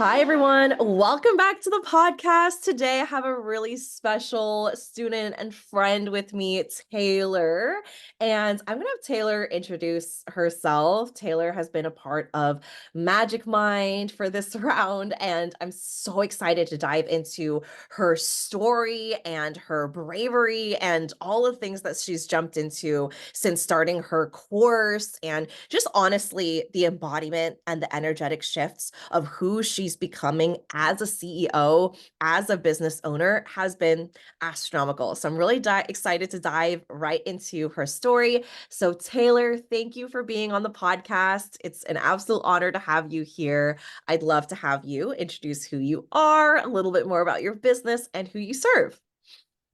Hi, everyone. Welcome back to the podcast. Today, I have a really special student and friend with me, Tayler. And I'm going to have Tayler introduce herself. Tayler has been a part of Magicmind for this round, and I'm so excited to dive into her story and her bravery and all the things that she's jumped into since starting her course, and just honestly, the embodiment and the energetic shifts of who she's becoming as a CEO, as a business owner has been astronomical. So I'm really excited to dive right into her story. So Tayler, thank you for being on the podcast. It's an absolute honor to have you here. I'd love to have you introduce who you are, a little bit more about your business and who you serve.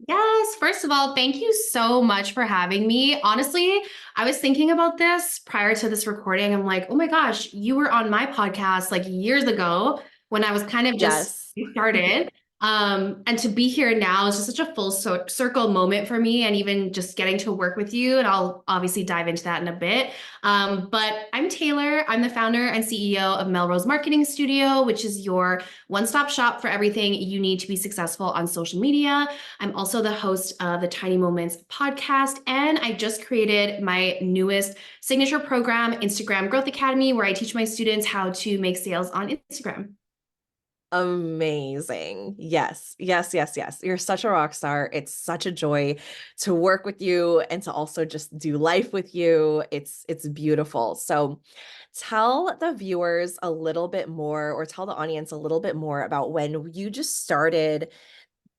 Yes, first of all, thank you so much for having me. Honestly, I was thinking about this prior to this recording. I'm like, oh my gosh, you were on my podcast like years ago when I was kind of just Yes. started. And to be here now is just such a full circle moment for me, and even just getting to work with you. And I'll obviously dive into that in a bit. But I'm Tayler. I'm the founder and CEO of Melrose Marketing Studio, which is your one-stop shop for everything you need to be successful on social media. I'm also the host of the Tiny Moments podcast, and I just created my newest signature program, Instagram Growth Academy, where I teach my students how to make sales on Instagram. Amazing. Yes, yes, yes, yes. You're such a rock star. It's such a joy to work with you and to also just do life with you. It's beautiful. So tell the viewers a little bit more, or tell the audience a little bit more about when you just started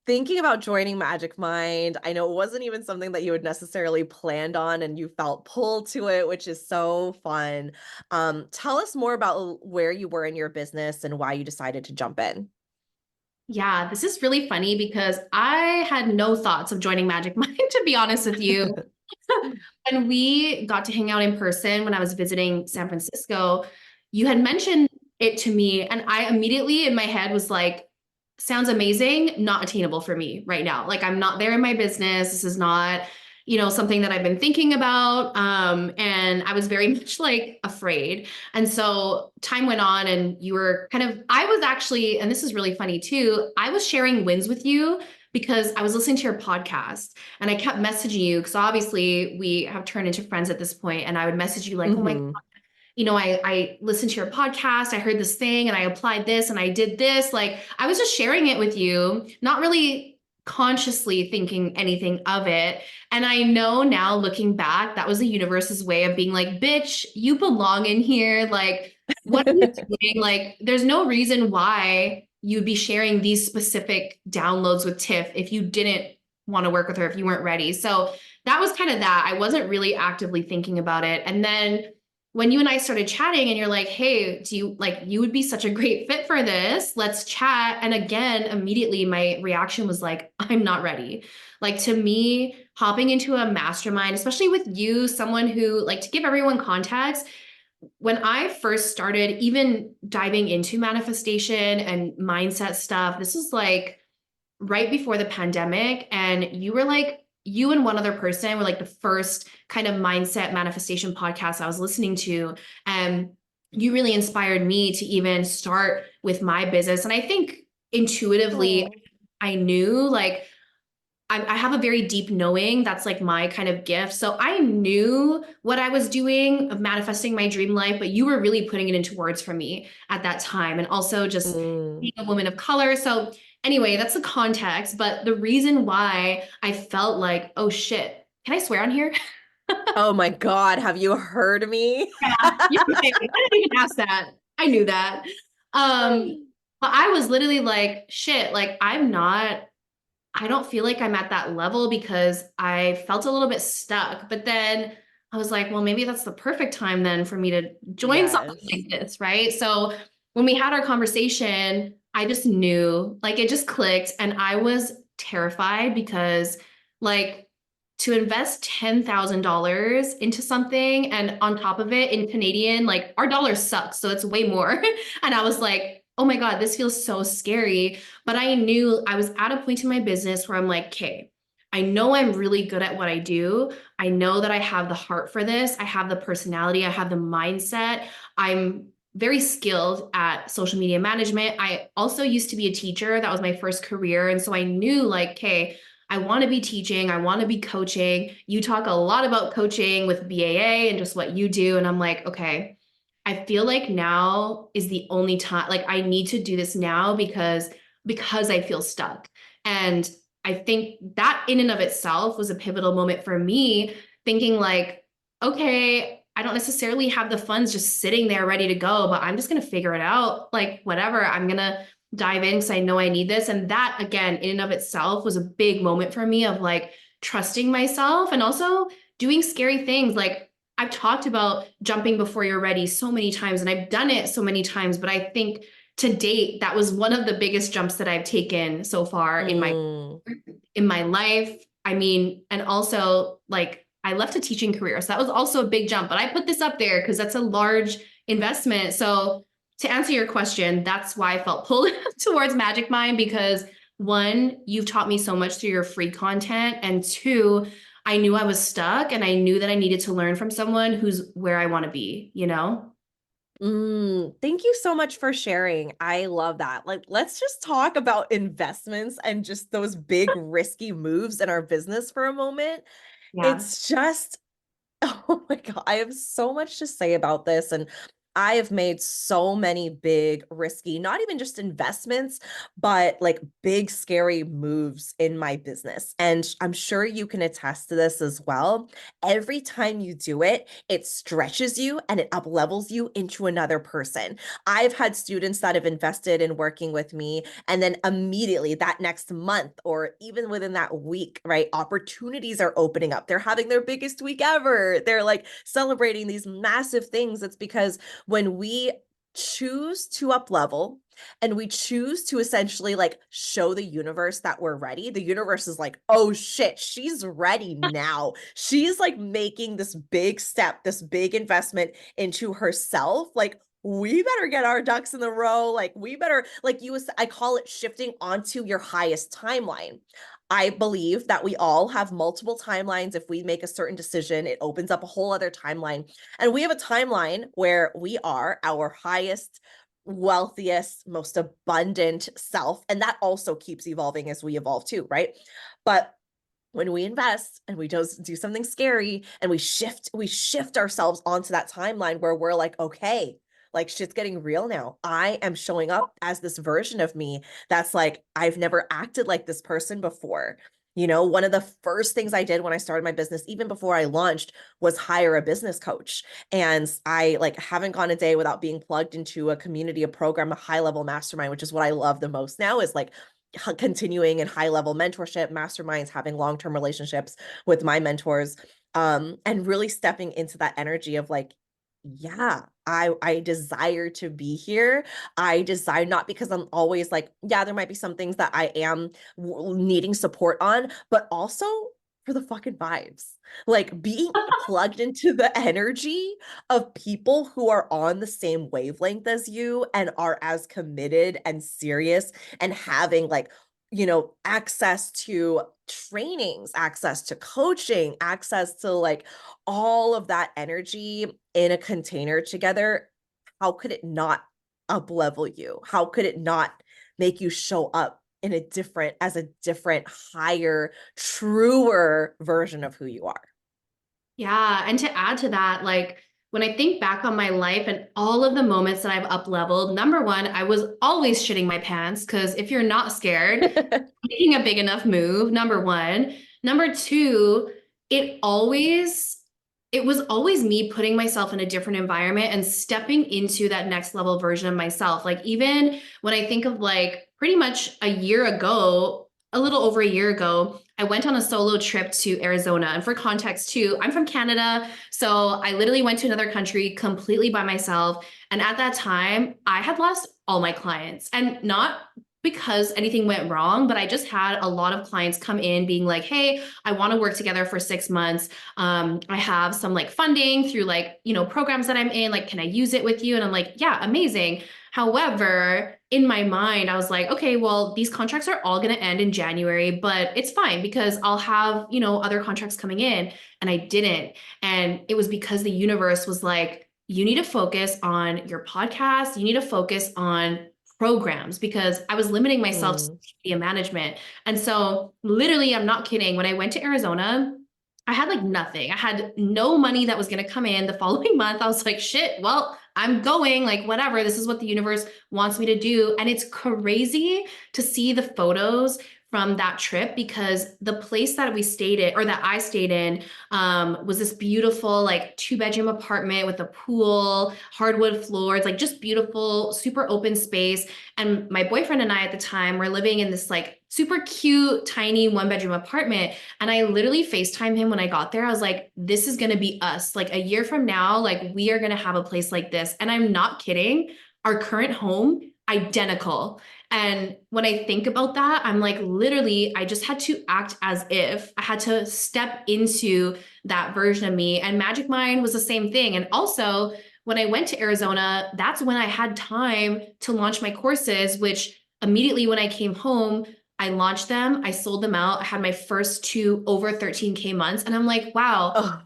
thinking about joining Magicmind. I know it wasn't even something that you had necessarily planned on and you felt pulled to it, which is so fun. Tell us more about where you were in your business and why you decided to jump in. Yeah, this is really funny because I had no thoughts of joining Magic Mind, to be honest with you. When we got to hang out in person when I was visiting San Francisco, you had mentioned it to me, and I immediately in my head was like, sounds amazing, not attainable for me right now. Like I'm not there in my business. This is not, something that I've been thinking about. And I was very much like afraid. And so time went on and you were I was actually, and this is really funny too, I was sharing wins with you because I was listening to your podcast and I kept messaging you because obviously we have turned into friends at this point. And I would message you like, oh my, Hmm. I listened to your podcast, I heard this thing and I applied this and I did this. Like I was just sharing it with you, not really consciously thinking anything of it. And I know now looking back, that was the universe's way of being like, bitch, you belong in here. Like, what are you doing? Like, there's no reason why you'd be sharing these specific downloads with Tiff if you didn't want to work with her, if you weren't ready. So that was kind of that. I wasn't really actively thinking about it. And then when you and I started chatting and you're like, hey, do you like, you would be such a great fit for this. Let's chat. And again, immediately my reaction was like, I'm not ready. Like to me, hopping into a mastermind, especially with you, someone who, like, to give everyone context, when I first started even diving into manifestation and mindset stuff, this is like right before the pandemic. And you were like, you and one other person were like the first kind of mindset manifestation podcast I was listening to. And you really inspired me to even start with my business. And I think intuitively, Oh. I knew like, I have a very deep knowing. That's like my kind of gift. So I knew what I was doing of manifesting my dream life, but you were really putting it into words for me at that time. And also just Mm. being a woman of color. So anyway, that's the context. But the reason why I felt like, oh shit, can I swear on here? Oh my God, have you heard me? Yeah, you're right. I didn't even ask that. I knew that. Um, but I was literally like, shit, like I don't feel like I'm at that level because I felt a little bit stuck. But then I was like, well, maybe that's the perfect time then for me to join something Yes. like this, right? So when we had our conversation, I just knew, like it just clicked, and I was terrified because like to invest $10,000 into something, and on top of it in Canadian, like our dollar sucks, so it's way more. And I was like, oh my God, this feels so scary. But I knew I was at a point in my business where I'm like, okay, I know I'm really good at what I do. I know that I have the heart for this. I have the personality. I have the mindset. I'm very skilled at social media management. I also used to be a teacher. That was my first career. And so I knew like, okay, I want to be teaching. I want to be coaching. You talk a lot about coaching with BAA and just what you do. And I'm like, okay, I feel like now is the only time, like I need to do this now because I feel stuck. And I think that in and of itself was a pivotal moment for me, thinking like, okay, I don't necessarily have the funds just sitting there ready to go, but I'm just going to figure it out. Like, whatever, I'm going to dive in because I know I need this. And that, again, in and of itself was a big moment for me of like trusting myself and also doing scary things. Like, I've talked about jumping before you're ready so many times, and I've done it so many times, but I think to date, that was one of the biggest jumps that I've taken so far Mm. in my life. I mean, and also like I left a teaching career. So that was also a big jump, but I put this up there because that's a large investment. So to answer your question, that's why I felt pulled towards Magicmind because one, you've taught me so much through your free content. And two, I knew I was stuck and I knew that I needed to learn from someone who's where I want to be, you know? Thank you so much for sharing. I love that. Like, let's just talk about investments and just those big risky moves in our business for a moment. Yeah. It's just, oh my God, I have so much to say about this. And I have made so many big, risky, not even just investments, but like big, scary moves in my business. And I'm sure you can attest to this as well. Every time you do it, it stretches you and it up levels you into another person. I've had students that have invested in working with me, and then immediately that next month, or even within that week, right, opportunities are opening up. They're having their biggest week ever. They're like celebrating these massive things. It's because when we choose to up level and we choose to essentially like show the universe that we're ready, the universe is like, oh shit, she's ready now. She's like making this big step, this big investment into herself. Like, we better get our ducks in the row. Like, we better, like you, I call it shifting onto your highest timeline. I believe that we all have multiple timelines. If we make a certain decision, it opens up a whole other timeline. And we have a timeline where we are our highest, wealthiest, most abundant self. And that also keeps evolving as we evolve too, right? But when we invest and we just do something scary and we shift ourselves onto that timeline where we're like, okay, like shit's getting real now. I am showing up as this version of me that's like, I've never acted like this person before. You know, one of the first things I did when I started my business, even before I launched, was hire a business coach. And I like haven't gone a day without being plugged into a community, a program, a high level mastermind, which is what I love the most now, is like continuing in high level mentorship, masterminds, having long-term relationships with my mentors, and really stepping into that energy of like, yeah, I desire to be here. I desire, not because I'm always like, yeah, there might be some things that I am needing support on, but also for the fucking vibes. Like being plugged into the energy of people who are on the same wavelength as you and are as committed and serious, and having like, you know, access to trainings, access to coaching, access to like all of that energy in a container together. How could it not up level you? How could it not make you show up in a different, as a different, higher, truer version of who you are? Yeah. And to add to that, like when I think back on my life and all of the moments that I've up leveled, number one, I was always shitting my pants because if you're not scared, making a big enough move, number one. Number two, it always, it was always me putting myself in a different environment and stepping into that next level version of myself. Like even when I think of like pretty much a year ago, a little over a year ago, I went on a solo trip to Arizona. And for context too, I'm from Canada. So I literally went to another country completely by myself. And at that time, I had lost all my clients, and not because anything went wrong, but I just had a lot of clients come in being like, hey, I want to work together for 6 months. I have some like funding through like, you know, programs that I'm in, like, can I use it with you? And I'm like, yeah, amazing. However, in my mind, I was like, okay, well, these contracts are all going to end in January, but it's fine because I'll have, you know, other contracts coming in. And I didn't. And it was because the universe was like, you need to focus on your podcast. You need to focus on programs because I was limiting myself to Mm. social media management. And so, literally, I'm not kidding. When I went to Arizona, I had like nothing. I had no money that was going to come in the following month. I was like, shit, well, I'm going, like, whatever. This is what the universe wants me to do. And it's crazy to see the photos from that trip because the place that we stayed at, or that I stayed in, was this beautiful, like, 2-bedroom apartment with a pool, hardwood floors, like just beautiful, super open space. And my boyfriend and I at the time were living in this like super cute, tiny 1-bedroom apartment. And I literally FaceTimed him when I got there. I was like, this is going to be us. Like a year from now, like we are going to have a place like this. And I'm not kidding. Our current home, identical. And when I think about that, I'm like, literally, I just had to act as if I had to step into that version of me. And Magicmind was the same thing. And also, when I went to Arizona, that's when I had time to launch my courses, which immediately when I came home, I launched them, I sold them out. I had my first two over 13K months. And I'm like, wow, Oh,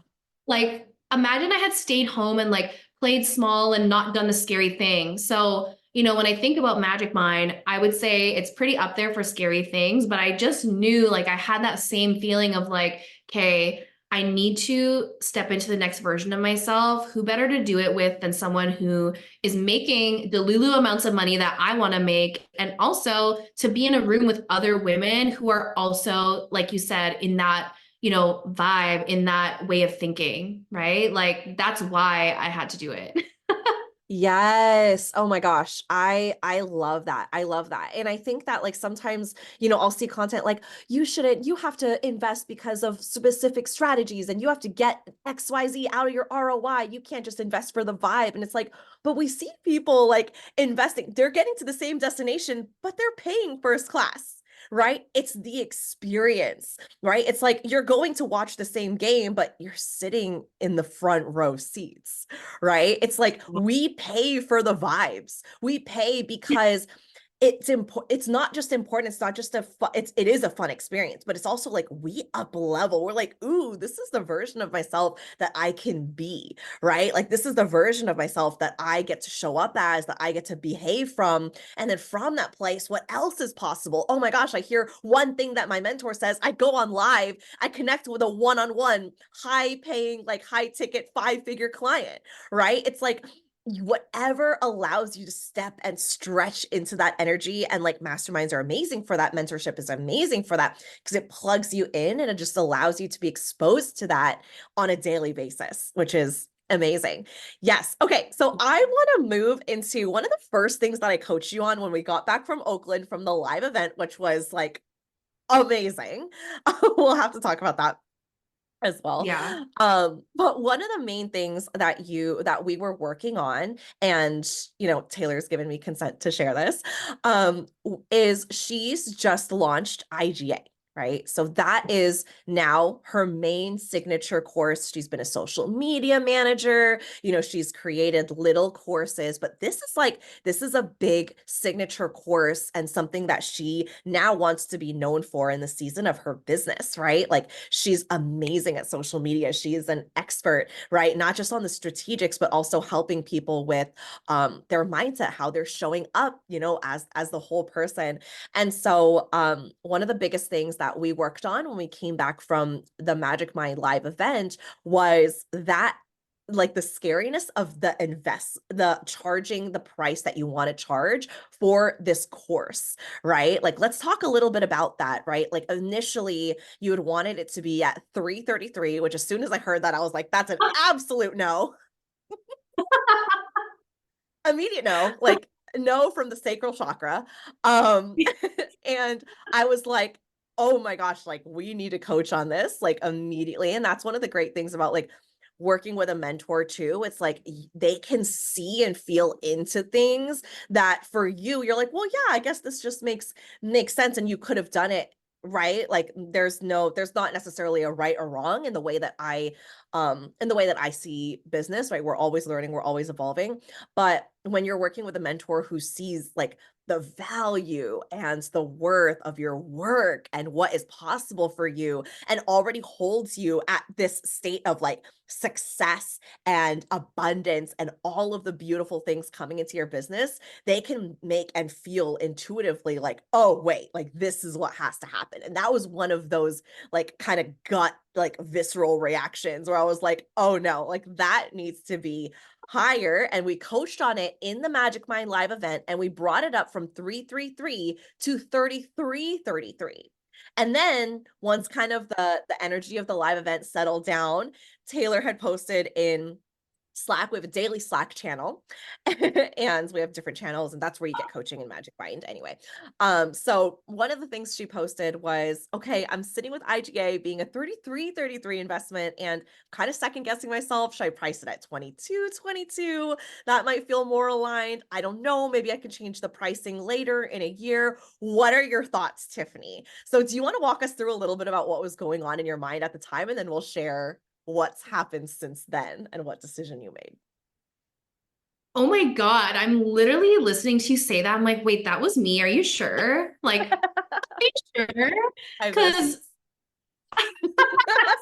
like imagine I had stayed home and like played small and not done the scary thing. So, when I think about Magicmind, I would say it's pretty up there for scary things, but I just knew like I had that same feeling of like, okay, I need to step into the next version of myself. Who better to do it with than someone who is making the Lulu amounts of money that I want to make? And also to be in a room with other women who are also, like you said, in that vibe, in that way of thinking, right? Like that's why I had to do it. yes. Oh my gosh. I love that. I love that. And I think that like sometimes, I'll see content like you have to invest because of specific strategies and you have to get XYZ out of your ROI. You can't just invest for the vibe. And it's like, but we see people like investing, they're getting to the same destination, but they're paying first class. Right? It's the experience, right? It's like you're going to watch the same game, but you're sitting in the front row seats, right? It's like we pay for the vibes. We pay because it's important. It's not just important. It's not just it is a fun experience, but it's also like we up level. We're like, ooh, this is the version of myself that I can be, right? Like this is the version of myself that I get to show up as, that I get to behave from. And then from that place, what else is possible? Oh my gosh, I hear one thing that my mentor says. I go on live, I connect with a one-on-one, high paying, like high ticket, 5-figure client, right? It's like whatever allows you to step and stretch into that energy. And like masterminds are amazing for that. Mentorship is amazing for that because it plugs you in and it just allows you to be exposed to that on a daily basis, which is amazing. Yes. Okay. So I want to move into one of the first things that I coached you on when we got back from Oakland from the live event, which was like amazing. We'll have to talk about that as well. Yeah. But one of the main things that we were working on, and Taylor's given me consent to share this, is she's just launched IGA. Right. So that is now her main signature course. She's been a social media manager. She's created little courses, but this is a big signature course and something that she now wants to be known for in the season of her business, right? Like she's amazing at social media. She is an expert, right? Not just on the strategics, but also helping people with their mindset, how they're showing up, as the whole person. And so one of the biggest things that we worked on when we came back from the Magicmind live event was that like the scariness of the charging the price that you want to charge for this course, right? Like let's talk a little bit about that, right? Like initially you had wanted it to be at 333, which as soon as I heard that I was like that's an absolute no. Immediate no, like no from the sacral chakra. And I was like, oh my gosh, like we need a coach on this like immediately. And that's one of the great things about like working with a mentor too. It's like they can see and feel into things that for you, you're like, well, yeah, I guess this just makes sense. And you could have done it right. Like there's not necessarily a right or wrong in the way that I see business, right? We're always learning, we're always evolving. But when you're working with a mentor who sees like the value and the worth of your work and what is possible for you, and already holds you at this state of like success and abundance and all of the beautiful things coming into your business, they can make and feel intuitively like, oh, wait, like this is what has to happen. And that was one of those like kind of gut, like visceral reactions where I was like, oh no, like that needs to be higher. And we coached on it in the Magic Mind live event, and we brought it up from 333 to 3333. And then once kind of the energy of the live event settled down, Tayler had posted in Slack. We have a daily Slack channel and we have different channels, and that's where you get coaching in Magic Mind anyway. So one of the things she posted was, okay, I'm sitting with IGA being a 3333 investment and kind of second guessing myself. Should I price it at 2222? That might feel more aligned. I don't know. Maybe I could change the pricing later in a year. What are your thoughts, Tiffany? So do you want to walk us through a little bit about what was going on in your mind at the time, and then we'll share what's happened since then and what decision you made? Oh my God. I'm literally listening to you say that. I'm like, wait, that was me. Are you sure? Like, are you sure? I have Because receipts.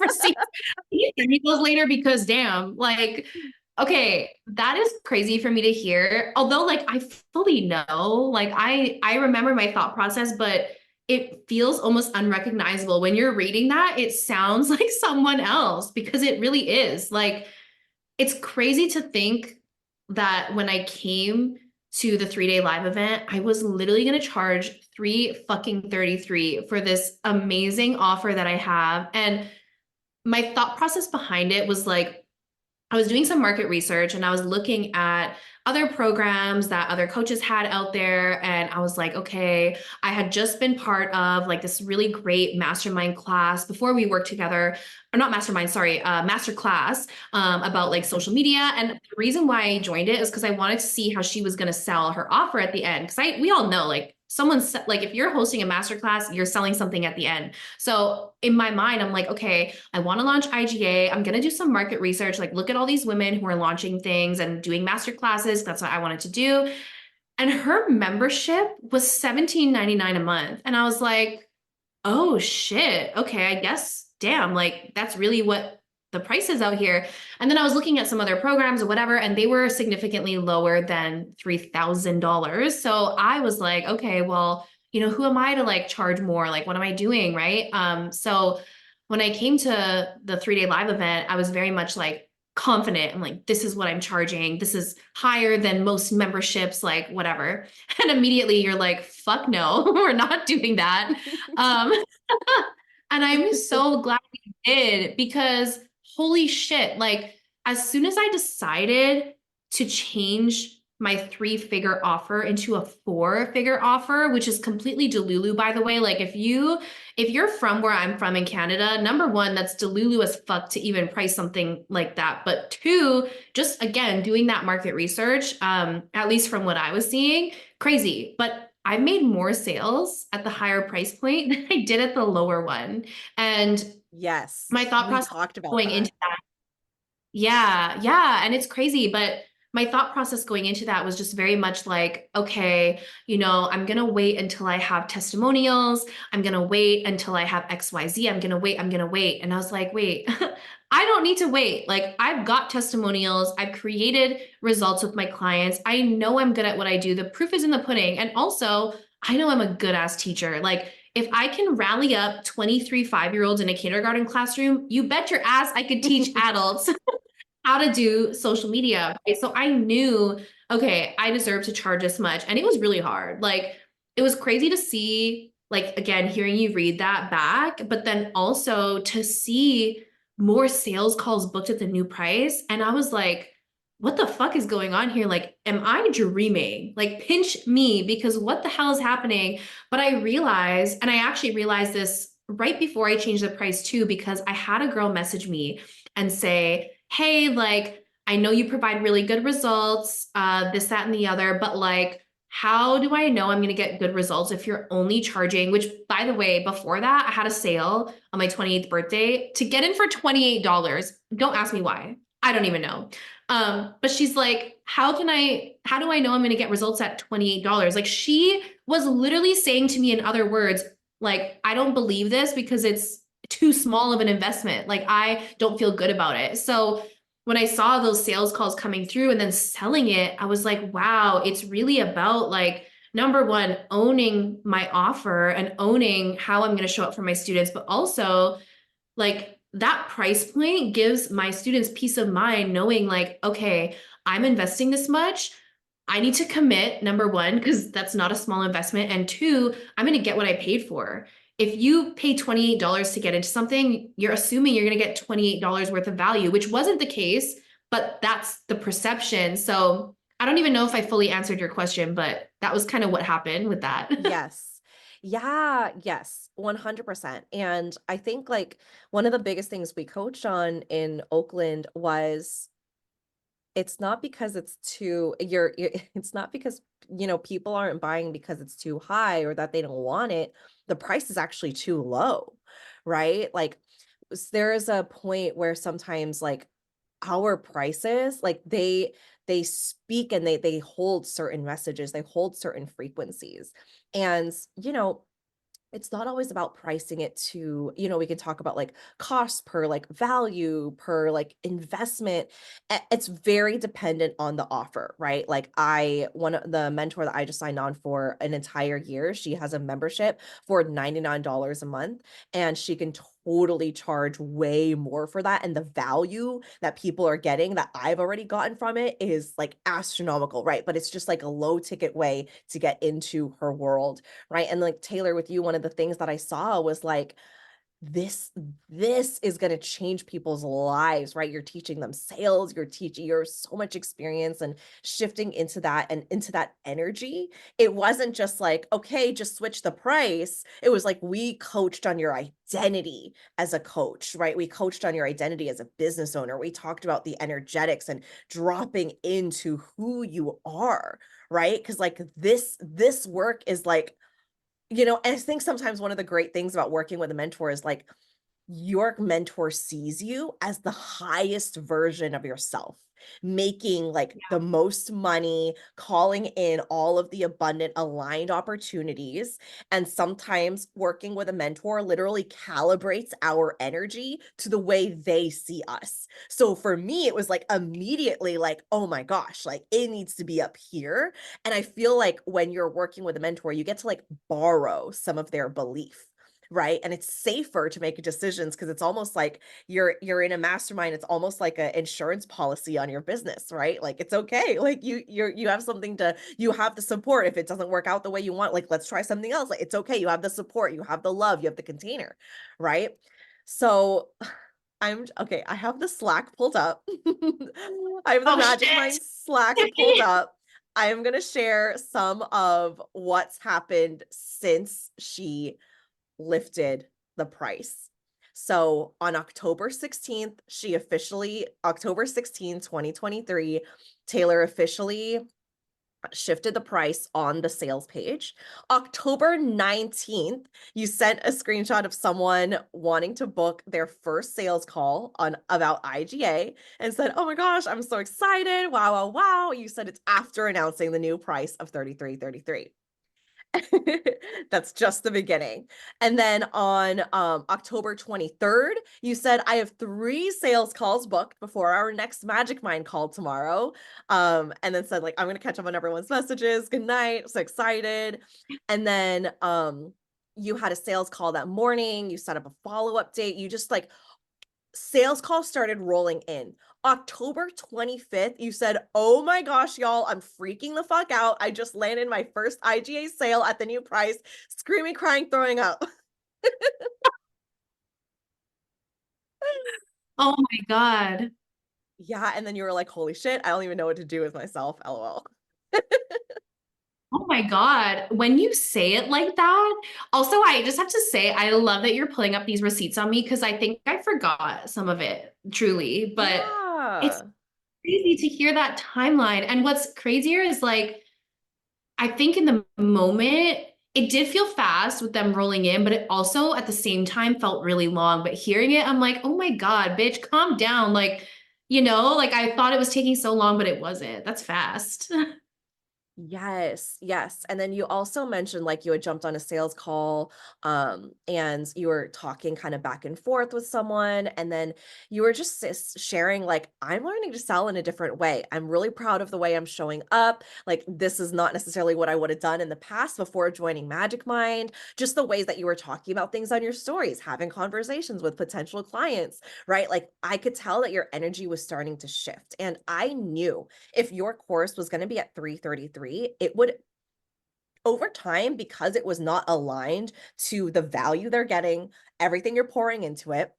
receipts. You hear me those later because damn, like, okay, that is crazy for me to hear. Although, like, I fully know, like, I remember my thought process, but it feels almost unrecognizable when you're reading that. It sounds like someone else because it really is. Like, it's crazy to think that when I came to the 3-day live event, I was literally going to charge 3 fucking 33 for this amazing offer that I have. And my thought process behind it was like, I was doing some market research and I was looking at other programs that other coaches had out there. And I was like, okay, I had just been part of like this really great mastermind class before we worked together, or not mastermind, sorry, master class about like social media. And the reason why I joined it is because I wanted to see how she was going to sell her offer at the end. Cause we all know like someone's like, if you're hosting a master class, you're selling something at the end. So in my mind, I'm like, okay, I want to launch IGA. I'm going to do some market research, like look at all these women who are launching things and doing master classes. That's what I wanted to do. And her membership was $17.99 a month. And I was like, oh shit. Okay. I guess, damn, like that's really what the price is out here. And then I was looking at some other programs or whatever, and they were significantly lower than $3,000. So I was like, okay, well, who am I to like charge more? Like, what am I doing? Right. So when I came to the 3-day live event, I was very much like confident. I'm like, this is what I'm charging. This is higher than most memberships, like whatever. And immediately you're like, fuck no, we're not doing that. Um, and I'm so glad we did because holy shit, like as soon as I decided to change my 3-figure offer into a 4-figure offer, which is completely delulu, by the way. Like if you're from where I'm from in Canada, number one, that's delulu as fuck to even price something like that. But two, just again, doing that market research, at least from what I was seeing, crazy. But I made more sales at the higher price point than I did at the lower one. And Yes, my thought we process talked about going that. into that, yeah, yeah. And it's crazy. But my thought process going into that was just very much like, okay, I'm going to wait until I have testimonials. I'm going to wait until I have XYZ. I'm going to wait. And I was like, wait, I don't need to wait. Like I've got testimonials. I've created results with my clients. I know I'm good at what I do. The proof is in the pudding. And also I know I'm a good ass teacher. Like if I can rally up 23 5-year-olds in a kindergarten classroom, you bet your ass I could teach adults how to do social media. Right? So I knew, okay, I deserve to charge this much. And it was really hard. Like it was crazy to see, like, again, hearing you read that back, but then also to see more sales calls booked at the new price. And I was like, what the fuck is going on here? Like, am I dreaming? Like, pinch me because what the hell is happening? But I realized, and I actually realized this right before I changed the price too, because I had a girl message me and say, hey, like, I know you provide really good results, this, that, and the other, but like, how do I know I'm going to get good results if you're only charging, which by the way, before that, I had a sale on my 28th birthday to get in for $28. Don't ask me why. I don't even know. But she's like, how do I know I'm going to get results at $28? Like she was literally saying to me in other words, like, I don't believe this because it's too small of an investment. Like I don't feel good about it. So when I saw those sales calls coming through and then selling it, I was like, wow, it's really about like, number one, owning my offer and owning how I'm going to show up for my students, but also like that price point gives my students peace of mind knowing like, okay, I'm investing this much. I need to commit, number one, because that's not a small investment. And two, I'm going to get what I paid for. If you pay $28 to get into something, you're assuming you're going to get $28 worth of value, which wasn't the case, but that's the perception. So I don't even know if I fully answered your question, but that was kind of what happened with that. Yes. Yeah, yes, 100%. And I think like one of the biggest things we coached on in Oakland was it's not because it's too you're it's not because people aren't buying because it's too high or that they don't want it. The price is actually too low, right? Like there is a point where sometimes like our prices like they speak and they hold certain messages, they hold certain frequencies. And it's not always about pricing it to, we can talk about like cost per like value per like investment. It's very dependent on the offer, right? Like one of the mentor that I just signed on for an entire year, she has a membership for $99 a month and she can totally charge way more for that. And the value that people are getting that I've already gotten from it is like astronomical, right? But it's just like a low ticket way to get into her world. Right. And like Tayler, with you, one of the things that I saw was like, this is going to change people's lives, right? You're teaching them sales, you're so much experience and shifting into that and into that energy. It wasn't just like, okay, just switch the price. It was like we coached on your identity as a coach, right? We coached on your identity as a business owner. We talked about the energetics and dropping into who you are, right? Because like this work is like, and I think sometimes one of the great things about working with a mentor is like your mentor sees you as the highest version of yourself, making like the most money, calling in all of the abundant aligned opportunities. And sometimes working with a mentor literally calibrates our energy to the way they see us. So for me, it was like immediately like, oh my gosh, like it needs to be up here. And I feel like when you're working with a mentor, you get to like borrow some of their belief, right? And it's safer to make decisions because it's almost like you're in a mastermind. It's almost like an insurance policy on your business, right? Like it's okay. Like you have something you have the support. If it doesn't work out the way you want, like let's try something else. Like it's okay. You have the support, you have the love, you have the container, right? So I'm okay. I have the Slack pulled up. I have the Oh Magic shit. Mind Slack pulled up. I am going to share some of what's happened since she lifted the price. So on October 16th, 2023, Tayler officially shifted the price on the sales page. October 19th, you sent a screenshot of someone wanting to book their first sales call on about IGA and said, "Oh my gosh, I'm so excited. Wow, wow, wow." You said it's after announcing the new price of $33.33. That's just the beginning. And then on October 23rd, you said, "I have 3 sales calls booked before our next Magicmind call tomorrow." And then said, like, "I'm gonna catch up on everyone's messages. Good night. So excited." And then you had a sales call that morning. You set up a follow-up date. You just like sales calls started rolling in. October 25th, you said, "Oh my gosh, y'all, I'm freaking the fuck out. I just landed my first IGA sale at the new price." Screaming, crying, throwing up. Oh my God. Yeah. And then you were like, "Holy shit, I don't even know what to do with myself. LOL." Oh my God. When you say it like that, also, I just have to say, I love that you're pulling up these receipts on me because I think I forgot some of it, truly. But it's Yeah. crazy to hear that timeline. And what's crazier is like, I think in the moment, it did feel fast with them rolling in, but it also at the same time felt really long. But hearing it, I'm like, oh my God, bitch, calm down. Like, You know, like I thought it was taking so long, but it wasn't. That's fast. Yes, yes. And then you also mentioned like you had jumped on a sales call and you were talking kind of back and forth with someone and then you were just sharing like I'm learning to sell in a different way. I'm really proud of the way I'm showing up. Like this is not necessarily what I would have done in the past before joining Magic Mind. Just the ways that you were talking about things on your stories, having conversations with potential clients, right? Like I could tell that your energy was starting to shift and I knew if your course was going to be at 333, it would over time because it was not aligned to the value they're getting, everything you're pouring into it,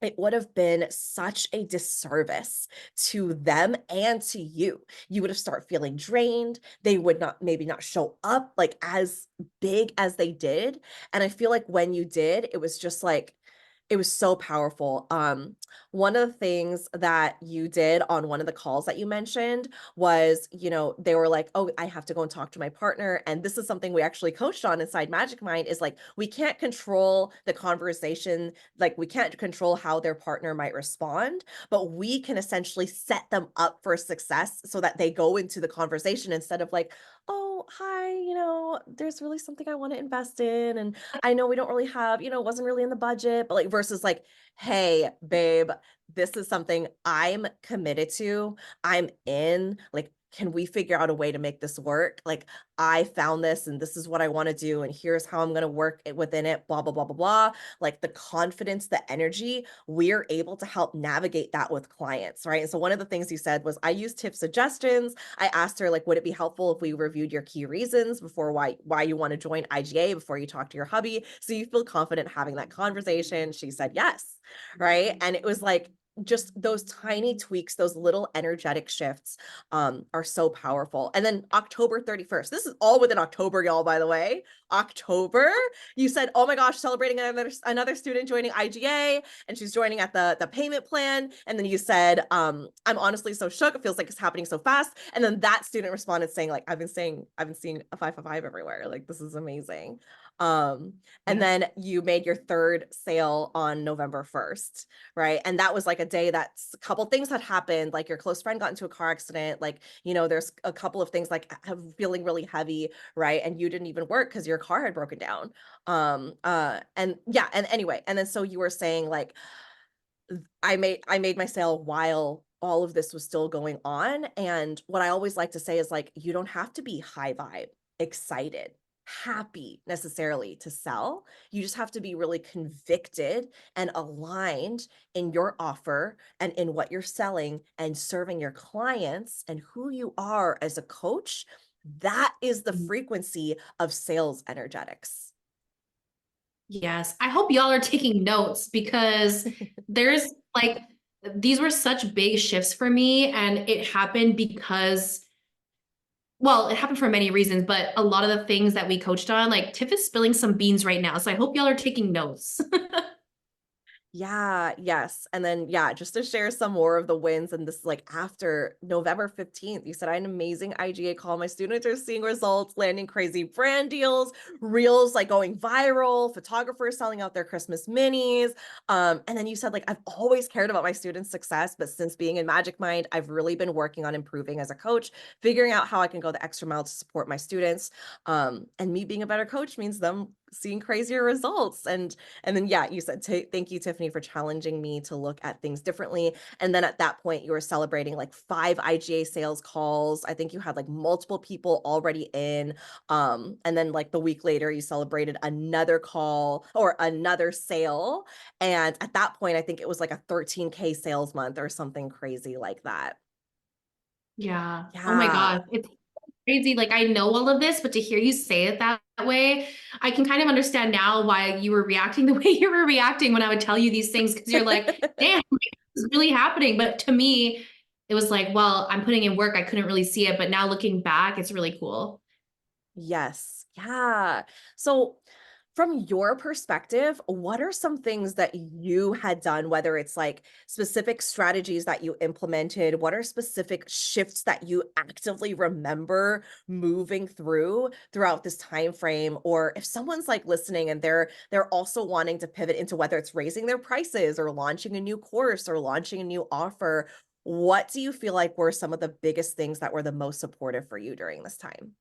it would have been such a disservice to them and to you. You would have started feeling drained. They would not maybe not show up like as big as they did. And I feel like when you did, it was just like it was so powerful. One of the things that you did on one of the calls that you mentioned was, they were like, "Oh, I have to go and talk to my partner." And this is something we actually coached on inside Magic Mind is like, we can't control the conversation, like we can't control how their partner might respond, but we can essentially set them up for success so that they go into the conversation instead of like, "Oh, hi, there's really something I want to invest in. And I know we don't really have, wasn't really in the budget, but like versus like, hey, babe, this is something I'm committed to. I'm in. Like, can we figure out a way to make this work? Like, I found this and this is what I want to do. And here's how I'm going to work within it, blah, blah, blah, blah, blah. Like the confidence, the energy, we're able to help navigate that with clients, right? And so one of the things you said was, I use tip suggestions. I asked her, like, would it be helpful if we reviewed your key reasons before why you want to join IGA before you talk to your hubby? So you feel confident having that conversation. She said yes, right? And it was like, just those tiny tweaks, those little energetic shifts are so powerful. And then October 31st, this is all within October, y'all, by the way. October, you said, oh my gosh, celebrating another student joining IGA, and she's joining at the payment plan. And then you said, I'm honestly so shook. It feels like it's happening so fast. And then that student responded saying, like, I've been seeing a 555 everywhere. Like, this is amazing. Um, and Yeah. then you made your third sale on November 1st, right? And that was like a day that's a couple things had happened. Like your close friend got into a car accident. Like, there's a couple of things like feeling really heavy, right? And you didn't even work because your car had broken down. And yeah, and anyway, and then so you were saying like, I made my sale while all of this was still going on. And what I always like to say is like, you don't have to be high vibe, excited, happy necessarily to sell. You just have to be really convicted and aligned in your offer and in what you're selling and serving your clients and who you are as a coach. That is the frequency of sales energetics. Yes. I hope y'all are taking notes because there's like, these were such big shifts for me. And it happened because, well, it happened for many reasons, but a lot of the things that we coached on, like Tiff is spilling some beans right now. So I hope y'all are taking notes. Yeah, yes. And then, yeah, just to share some more of the wins, and this is like after November 15th, you said, I had an amazing IGA call. My students are seeing results, landing crazy brand deals, reels like going viral, photographers selling out their Christmas minis. And then you said, like, I've always cared about my students' success, but since being in Magic Mind, I've really been working on improving as a coach, figuring out how I can go the extra mile to support my students. And me being a better coach means them seeing crazier results. And then, yeah, you said, thank you, Tiffany, for challenging me to look at things differently. And then at that point, you were celebrating like 5 IGA sales calls. I think you had like multiple people already in. And then like the week later, you celebrated another call or another sale. And at that point, I think it was like a 13K sales month or something crazy like that. Yeah. Oh my Yeah. gosh. It's crazy. Like I know all of this, but to hear you say it that way, I can kind of understand now why you were reacting the way you were reacting when I would tell you these things. Cause you're like, damn, like, this is really happening. But to me, it was like, well, I'm putting in work. I couldn't really see it. But now looking back, it's really cool. Yes. Yeah. So From your perspective, what are some things that you had done, whether it's like specific strategies that you implemented? What are specific shifts that you actively remember moving throughout this time frame? Or if someone's like listening and they're also wanting to pivot into whether it's raising their prices or launching a new course or launching a new offer, what do you feel like were some of the biggest things that were the most supportive for you during this time?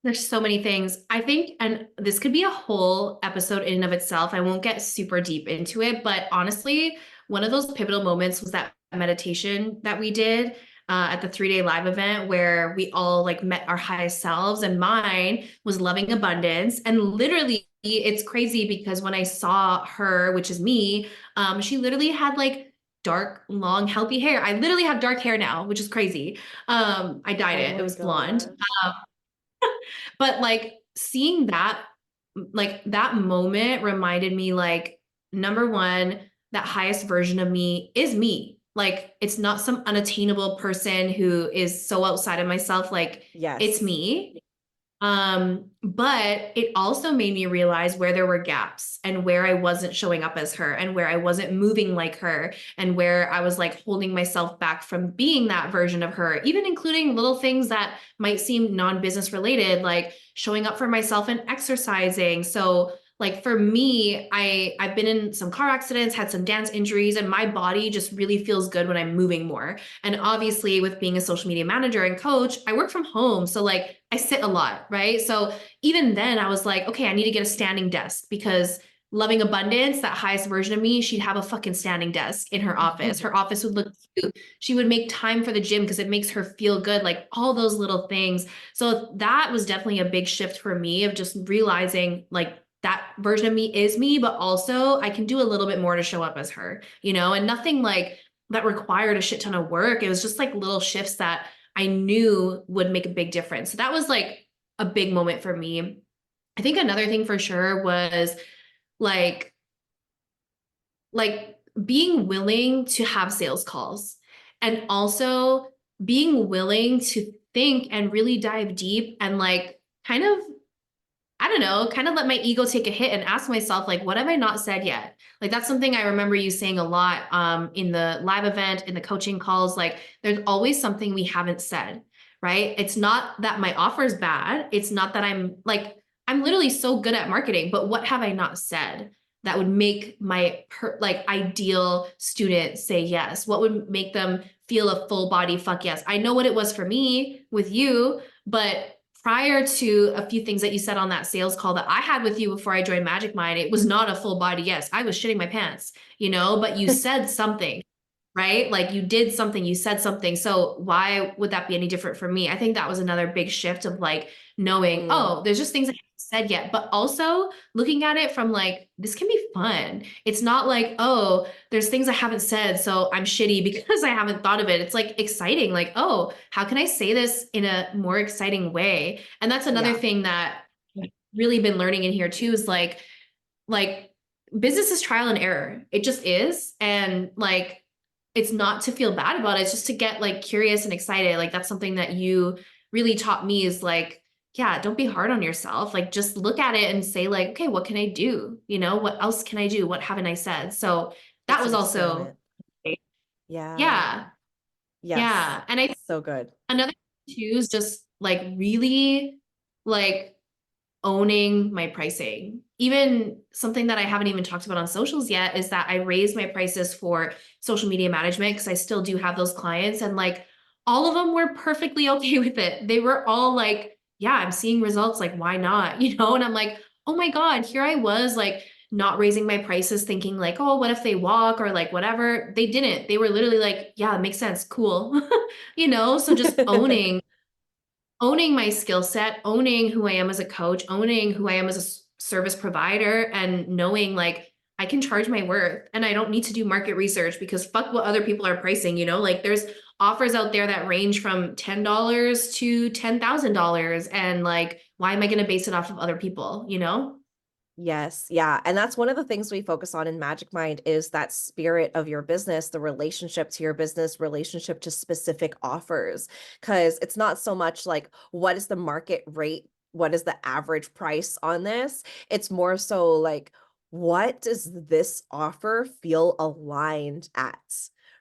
There's so many things. I think, and this could be a whole episode in and of itself. I won't get super deep into it, but honestly, one of those pivotal moments was that meditation that we did at the 3-day live event where we all like met our highest selves, and mine was loving abundance. And literally, it's crazy because when I saw her, which is me, she literally had like dark, long, healthy hair. I literally have dark hair now, which is crazy. I dyed Oh it. It my was blonde. gosh. But like seeing that, like that moment reminded me, like, number one, that highest version of me is me. Like, it's not some unattainable person who is so outside of myself. Like, it's Yes. me. But it also made me realize where there were gaps and where I wasn't showing up as her and where I wasn't moving like her and where I was like holding myself back from being that version of her, even including little things that might seem non-business related, like showing up for myself and exercising. So like for me, I've been in some car accidents, had some dance injuries, and my body just really feels good when I'm moving more. And obviously, with being a social media manager and coach, I work from home. So, like, I sit a lot, right? So, even then, I was like, okay, I need to get a standing desk because loving abundance, that highest version of me, she'd have a fucking standing desk in her office. Her office would look cute. She would make time for the gym because it makes her feel good, like all those little things. So, that was definitely a big shift for me of just realizing, like, that version of me is me, but also I can do a little bit more to show up as her, and nothing like that required a shit ton of work. It was just like little shifts that I knew would make a big difference. So that was like a big moment for me. I think another thing for sure was like like being willing to have sales calls and also being willing to think and really dive deep and like kind of, I don't know, kind of let my ego take a hit and ask myself, like, what have I not said yet? Like, that's something I remember you saying a lot in the live event, in the coaching calls. Like, there's always something we haven't said, right? It's not that my offer is bad. It's not that I'm literally so good at marketing, but what have I not said that would make my like ideal student say yes? What would make them feel a full body fuck yes? I know what it was for me with you, but prior to a few things that you said on that sales call that I had with you before I joined Magicmind, it was not a full body yes. I was shitting my pants, but you said something, right? Like you did something, you said something. So why would that be any different for me? I think that was another big shift of like knowing, Mm, oh, there's just things I haven't said yet, but also looking at it from like, this can be fun. It's not like, oh, there's things I haven't said, so I'm shitty because I haven't thought of it. It's like exciting, like, oh, how can I say this in a more exciting way? And that's another yeah. thing that I've really been learning in here too, is like business is trial and error. It just is. And like, it's not to feel bad about it. It's just to get like curious and excited. Like that's something that you really taught me is like, yeah, don't be hard on yourself. Like just look at it and say like, okay, what can I do? What else can I do? What haven't I said? So that It's was an also, experiment. Yeah. yeah, Yes. yeah. And I So good. another thing too is just like really like owning my pricing. Even something that I haven't even talked about on socials yet is that I raised my prices for social media management because I still do have those clients. And like all of them were perfectly okay with it. They were all like, yeah, I'm seeing results. Like, why not? And I'm like, oh my God, here I was like not raising my prices, thinking like, oh, what if they walk or like whatever. They didn't. They were literally like, yeah, it makes sense. Cool. So just owning my skill set, owning who I am as a coach, owning who I am as a service provider, and knowing like I can charge my worth and I don't need to do market research because fuck what other people are pricing, like there's offers out there that range from $10 to $10,000. And like, why am I going to base it off of other people, Yes, yeah, and that's one of the things we focus on in Magic Mind is that spirit of your business, the relationship to your business, relationship to specific offers. Because it's not so much like what is the market rate what is the average price on this? It's more so like, what does this offer feel aligned at?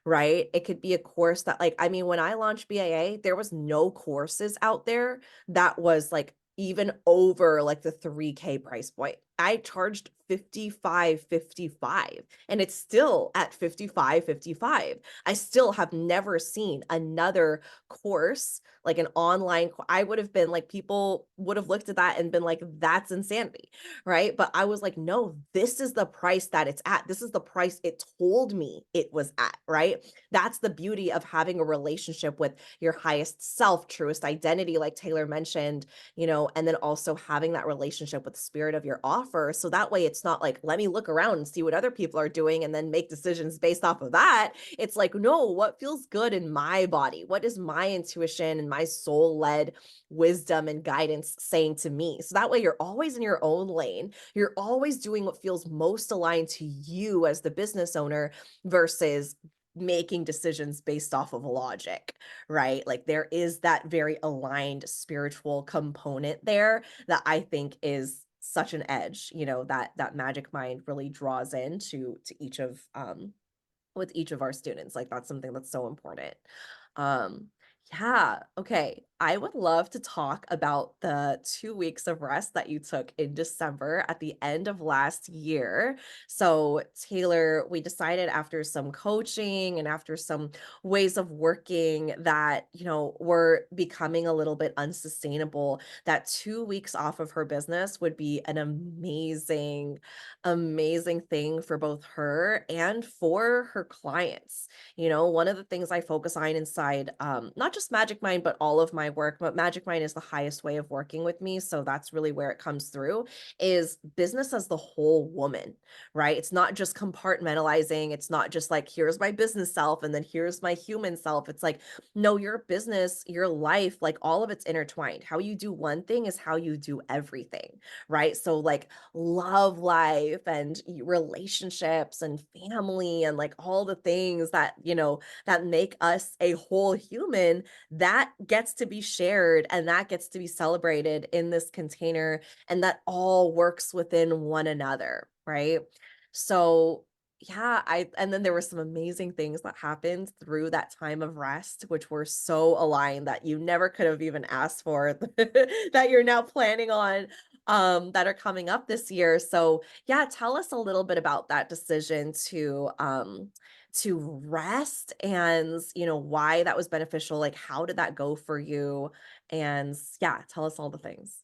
Right? It could be a course that, like, I mean, when I launched BAA, there was no courses out there that was like even over like the 3K price point. I charged 55.55 and it's still at 55.55. I still have never seen another course like an online I would have been like, people would have looked at that and been like, that's insanity, right? But I was like, no, this is the price that it's at. This is the price it told me it was at, right? That's the beauty of having a relationship with your highest self, truest identity, like Taylor mentioned, and then also having that relationship with the spirit of your offer. So that way it's not like, let me look around and see what other people are doing and then make decisions based off of that. It's like, no, what feels good in my body? What is my intuition and my soul led wisdom and guidance saying to me? So that way you're always in your own lane. You're always doing what feels most aligned to you as the business owner versus making decisions based off of logic, right? Like there is that very aligned spiritual component there that I think is such an edge, that Magic Mind really draws into to each of with each of our students. Like that's something that's so important. Um, yeah, okay. I would love to talk about the 2 weeks of rest that you took in December at the end of last year. So, Taylor, we decided after some coaching and after some ways of working that, were becoming a little bit unsustainable, that 2 weeks off of her business would be an amazing, amazing thing for both her and for her clients. One of the things I focus on inside, not just Magic Mind, but all of my work, but Magic Mind is the highest way of working with me. So that's really where it comes through is business as the whole woman, right? It's not just compartmentalizing. It's not just like, here's my business self and then here's my human self. It's like, no, your business, your life, like all of it's intertwined. How you do one thing is how you do everything, right? So like love life and relationships and family and like all the things that, that make us a whole human, that gets to be shared and that gets to be celebrated in this container, and that all works within one another, right? So yeah, and then there were some amazing things that happened through that time of rest, which were so aligned that you never could have even asked for that you're now planning on, that are coming up this year. So yeah, tell us a little bit about that decision to rest and why that was beneficial. Like how did that go for you? And yeah, tell us all the things.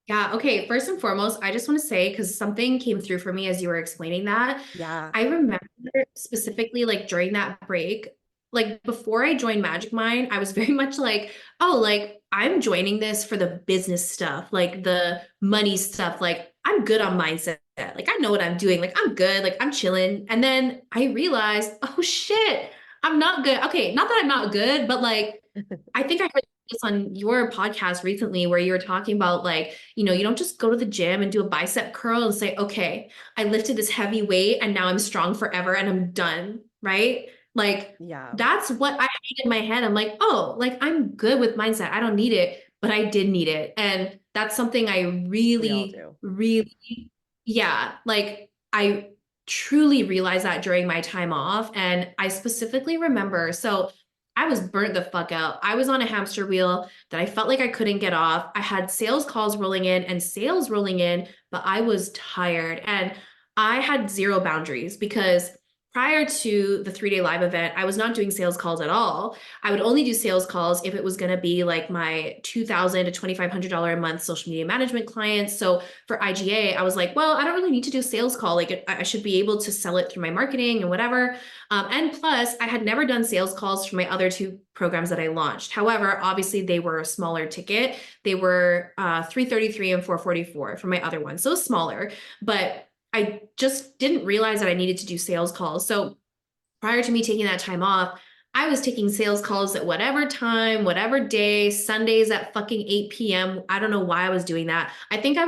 Yeah. Okay. First and foremost, I just want to say, because something came through for me as you were explaining that. Yeah. I remember specifically like during that break, like before I joined Magic Mind, I was very much like, oh, like I'm joining this for the business stuff, like the money stuff. Like I'm good on mindset. Like I know what I'm doing. Like I'm good. Like I'm chilling. And then I realized, oh shit, I'm not good. Okay. Not that I'm not good, but like, I think I heard this on your podcast recently where you were talking about like, you don't just go to the gym and do a bicep curl and say, okay, I lifted this heavy weight and now I'm strong forever and I'm done, right? Like Yeah, that's what I had in my head. I'm like, oh, like I'm good with mindset. I don't need it, but I did need it. And that's something I we all really, do. really, yeah, like I truly realized that during my time off. And I specifically remember, so I was burnt the fuck out. I was on a hamster wheel that I felt like I couldn't get off. I had sales calls rolling in and sales rolling in, but I was tired and I had zero boundaries because prior to the 3-day live event, I was not doing sales calls at all. I would only do sales calls if it was going to be like my $2,000 to $2,500 a month social media management clients. So for IGA, I was like, well, I don't really need to do a sales call. Like I should be able to sell it through my marketing and whatever. And plus, I had never done sales calls for my other two programs that I launched. However, obviously, they were a smaller ticket. They were 333 and 444 for my other one, so smaller. But I just didn't realize that I needed to do sales calls. So prior to me taking that time off, I was taking sales calls at whatever time, whatever day, Sundays at fucking 8 p.m. I don't know why I was doing that. I think I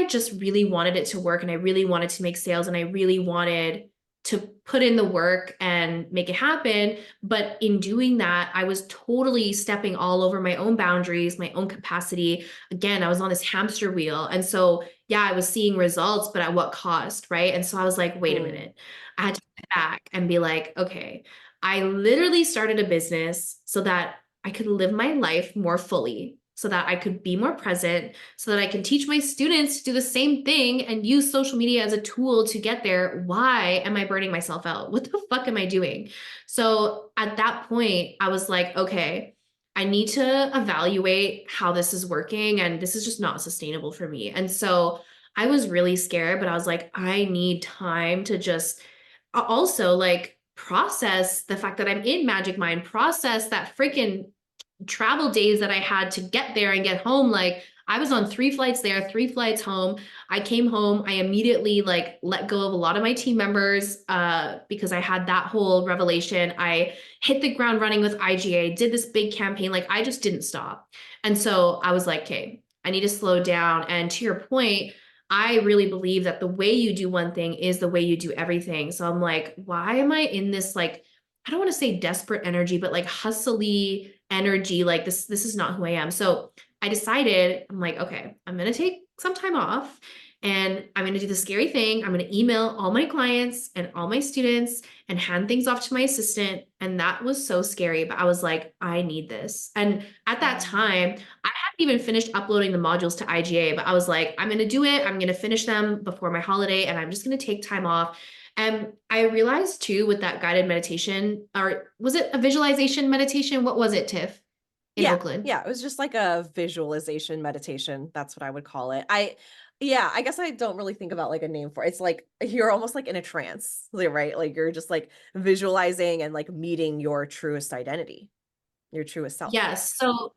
just really wanted it to work and I really wanted to make sales and I really wanted to put in the work and make it happen. But in doing that, I was totally stepping all over my own boundaries, my own capacity. Again, I was on this hamster wheel. And so, yeah, I was seeing results, but at what cost? Right. And so I was like, wait a Mm. minute. I had to step back and be like, okay, I literally started a business so that I could live my life more fully, so that I could be more present, so that I can teach my students to do the same thing and use social media as a tool to get there. Why am I burning myself out? What the fuck am I doing? So at that point, I was like, okay, I need to evaluate how this is working, and this is just not sustainable for me. And so I was really scared, but I was like, I need time to just also like process the fact that I'm in Magic Mind, process that freaking travel days that I had to get there and get home. Like I was on 3 flights there, 3 flights home. I came home. I immediately like let go of a lot of my team members because I had that whole revelation. I hit the ground running with IGA, did this big campaign. Like I just didn't stop. And so I was like, okay, I need to slow down. And to your point, I really believe that the way you do one thing is the way you do everything. So I'm like, why am I in this like, I don't want to say desperate energy, but like hustly energy, like this is not who I am. So I decided, I'm like, okay, I'm going to take some time off and I'm going to do the scary thing. I'm going to email all my clients and all my students and hand things off to my assistant. And that was so scary, but I was like, I need this. And at that time, I hadn't even finished uploading the modules to IGA, but I was like, I'm going to do it. I'm going to finish them before my holiday and I'm just going to take time off. And I realized too with that guided meditation, or was it a visualization meditation? What was it, Tiff, in Yeah, Oakland? yeah, it was just like a visualization meditation. That's what I would call it. I guess I don't really think about like a name for it. It's like you're almost like in a trance, right? Like you're just like visualizing and like meeting your truest identity, your truest self. Yes. So,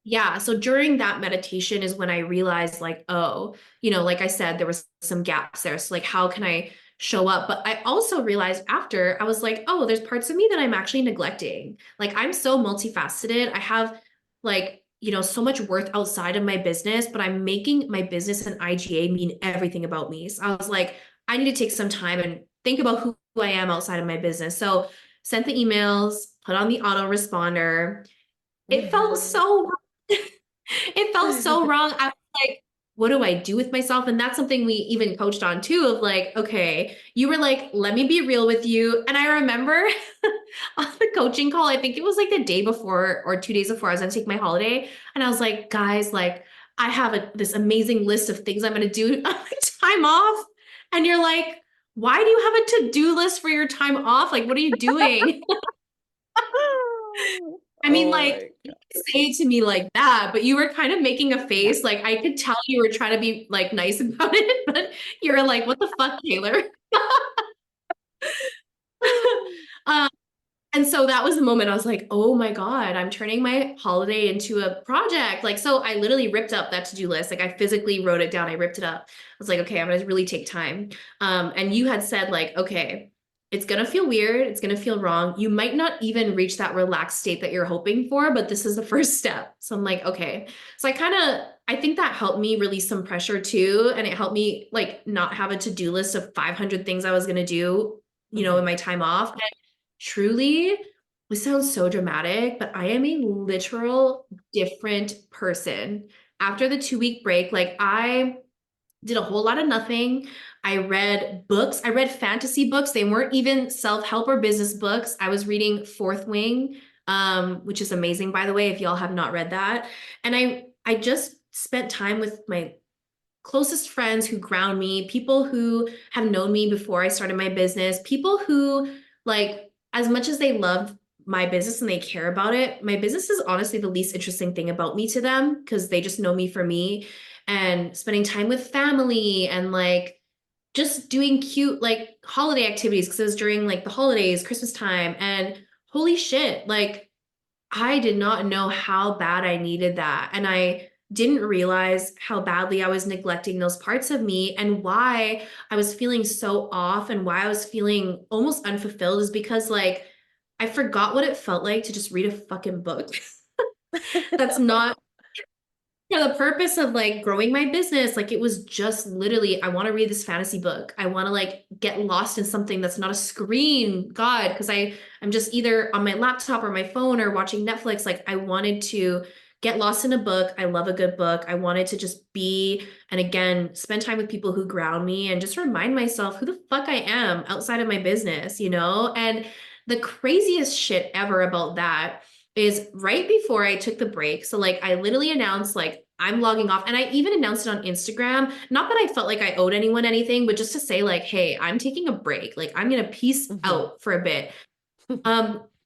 yeah. So during that meditation is when I realized, like, oh, like I said, there was some gaps there. So, like, how can I show up? But I also realized after I was like, oh, there's parts of me that I'm actually neglecting. Like, I'm so multifaceted. I have, like, so much worth outside of my business, but I'm making my business and IGA mean everything about me. So I was like, I need to take some time and think about who I am outside of my business. So, sent the emails, put on the autoresponder. It felt so it felt so wrong. I was like, what do I do with myself? And that's something we even coached on too, of like, okay, you were like, let me be real with you. And I remember on the coaching call, I think it was like the day before or 2 days before I was gonna take my holiday. And I was like, guys, like I have this amazing list of things I'm gonna do on my time off. And you're like, why do you have a to-do list for your time off? Like, what are you doing? I mean, Oh like, my you God. could say it to me like that, but you were kind of making a face. Like, I could tell you were trying to be like nice about it, but you're like, what the fuck, Taylor? um, and so that was the moment I was like, oh my God, I'm turning my holiday into a project. Like, so I literally ripped up that to-do list. Like, I physically wrote it down. I ripped it up. I was like, okay, I'm going to really take time. And you had said, like, okay, it's going to feel weird. It's going to feel wrong. You might not even reach that relaxed state that you're hoping for, but this is the first step. So I'm like, okay. So I think that helped me release some pressure too. And it helped me like not have a to-do list of 500 things I was going to do, in Mhm. my time off. And truly, this sounds so dramatic, but I am a literal different person. After the 2 week break, like I did a whole lot of nothing. I read books. I read fantasy books. They weren't even self-help or business books. I was reading Fourth Wing, which is amazing, by the way, if y'all have not read that. And I just spent time with my closest friends who ground me, people who have known me before I started my business, people who like as much as they love my business and they care about it, my business is honestly the least interesting thing about me to them because they just know me for me, and spending time with family and like just doing cute like holiday activities because it was during like the holidays, Christmas time, and holy shit, like I did not know how bad I needed that. And I didn't realize how badly I was neglecting those parts of me, and why I was feeling so off and why I was feeling almost unfulfilled is because like I forgot what it felt like to just read a fucking book. That's not for the purpose of like growing my business, like it was just literally, I want to read this fantasy book. I want to like get lost in something that's not a screen. God, because I'm just either on my laptop or my phone or watching Netflix. Like I wanted to get lost in a book. I love a good book. I wanted to just be, and again, spend time with people who ground me and just remind myself who the fuck I am outside of my business, you know? And the craziest shit ever about that is right before I took the break. So like I literally announced like I'm logging off, and I even announced it on Instagram. Not that I felt like I owed anyone anything, but just to say like, hey, I'm taking a break. Like I'm gonna peace Mhm. out for a bit.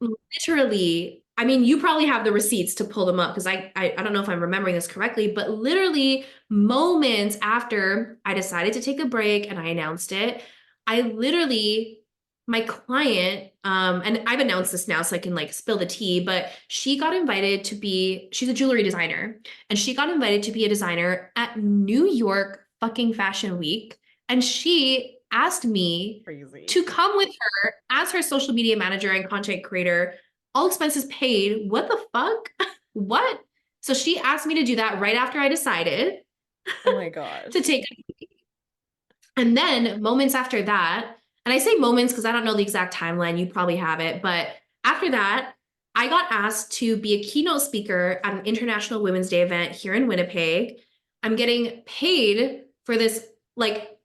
Literally, I mean, you probably have the receipts to pull them up because I don't know if I'm remembering this correctly, but literally moments after I decided to take a break and I announced it, I literally, my client, and I've announced this now so I can like spill the tea, but she got invited to be, she's a jewelry designer, and she got invited to be a designer at New York fucking Fashion Week. And she asked me Crazy. to come with her as her social media manager and content creator, all expenses paid. What the fuck? What? So she asked me to do that right after I decided Oh my gosh. to take. And then moments after that, and I say moments because I don't know the exact timeline, you probably have it, but after that, I got asked to be a keynote speaker at an International Women's Day event here in Winnipeg. I'm getting paid for this like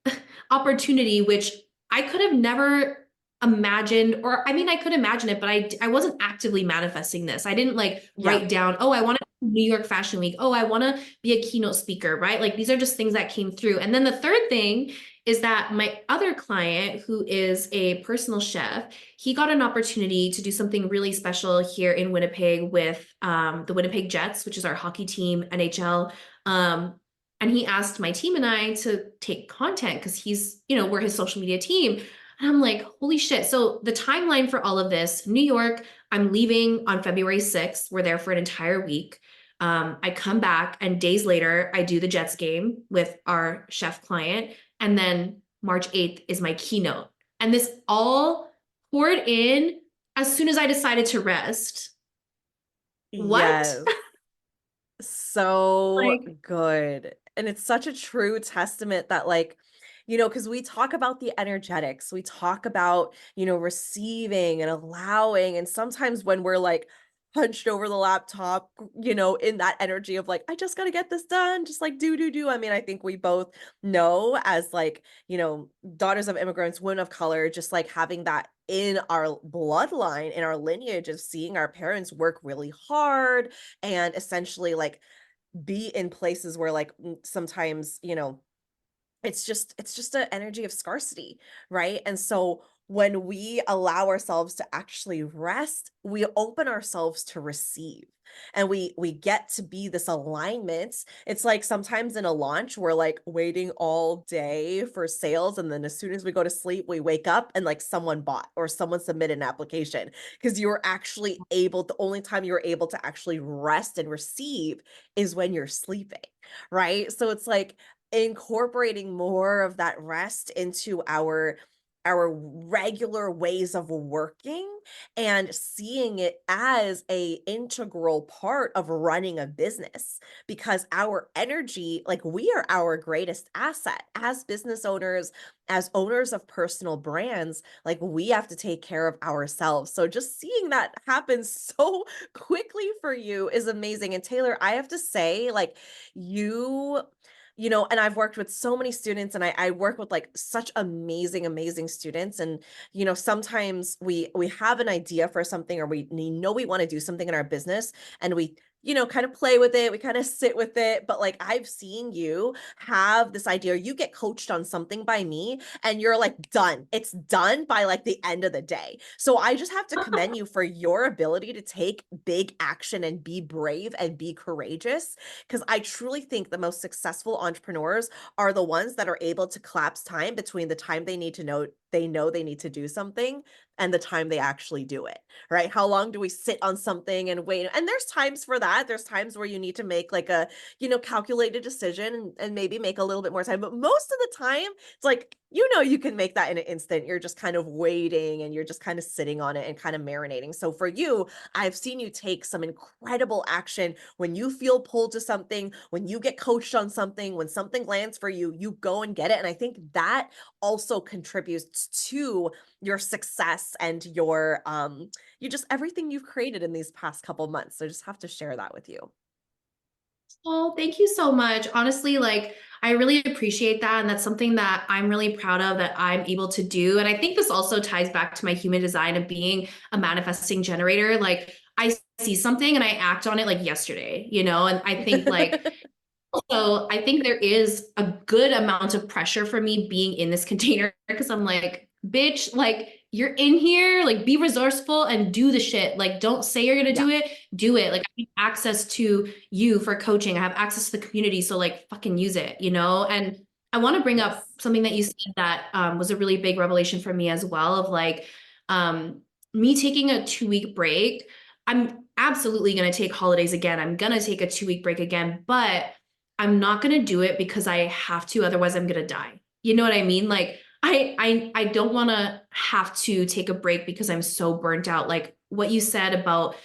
opportunity, which I could have never imagined, or I mean, I could imagine it, but I wasn't actively manifesting this. I didn't like Yeah. write down, oh, I want to New York Fashion Week. Oh, I want to be a keynote speaker, right? Like these are just things that came through. And then the third thing is that my other client, who is a personal chef, he got an opportunity to do something really special here in Winnipeg with the Winnipeg Jets, which is our hockey team, NHL. Um, and he asked my team and I to take content because he's, you know, we're his social media team. And I'm like, holy shit. So the timeline for all of this, New York, I'm leaving on February 6th. We're there for an entire week. I come back, and days later, I do the Jets game with our chef client. And then March 8th is my keynote. And this all poured in as soon as I decided to rest. What? Yes. So Like, good. And it's such a true testament that, like, because we talk about the energetics, we talk about, receiving and allowing. And sometimes when we're like hunched over the laptop, in that energy of like, I just got to get this done, just like do, do, do. I mean, I think we both know as like, daughters of immigrants, women of color, just like having that in our bloodline, in our lineage of seeing our parents work really hard and essentially like be in places where like sometimes it's just an energy of scarcity, right? And so when we allow ourselves to actually rest, we open ourselves to receive. And we get to be this alignment. It's like sometimes in a launch, we're like waiting all day for sales. And then as soon as we go to sleep, we wake up and like someone bought or someone submitted an application because you were actually able, the only time you're able to actually rest and receive is when you're sleeping, right? So it's like incorporating more of that rest into our regular ways of working and seeing it as a integral part of running a business because our energy, like we are our greatest asset as business owners, as owners of personal brands. Like we have to take care of ourselves. So just seeing that happen so quickly for you is amazing. And Taylor, I have to say, like, and I've worked with so many students, and I work with like such amazing, amazing students. And, sometimes we have an idea for something, or we know we want to do something in our business, and we, kind of play with it. We kind of sit with it. But like I've seen you have this idea, or you get coached on something by me, and you're like done. It's done by like the end of the day. So I just have to commend you for your ability to take big action and be brave and be courageous, because I truly think the most successful entrepreneurs are the ones that are able to collapse time between the time they need to know they know they need to do something and the time they actually do it, right? How long do we sit on something and wait? And there's times for that. There's times where you need to make like a, calculated decision and maybe make a little bit more time. But most of the time, it's like, you can make that in an instant. You're just kind of waiting and you're just kind of sitting on it and kind of marinating. So for you, I've seen you take some incredible action when you feel pulled to something, when you get coached on something, when something lands for you, you go and get it. And I think that also contributes to your success and your you just everything you've created in these past couple months. So I just have to share that with you. Oh, thank you so much. Honestly, like I really appreciate that. And that's something that I'm really proud of that I'm able to do. And I think this also ties back to my human design of being a manifesting generator. Like I see something and I act on it like yesterday, and I think like so I think there is a good amount of pressure for me being in this container because I'm like, bitch, like you're in here, like be resourceful and do the shit. Like don't say you're gonna Yeah. do it. Like I have access to you for coaching. I have access to the community. So like fucking use it, And I want to bring up Yes. something that you said that was a really big revelation for me as well of like me taking a 2 week break. I'm absolutely gonna take holidays again. I'm gonna take a 2 week break again, but I'm not going to do it because I have to, otherwise I'm going to die. You know what I mean? Like I don't want to have to take a break because I'm so burnt out. Like what you said about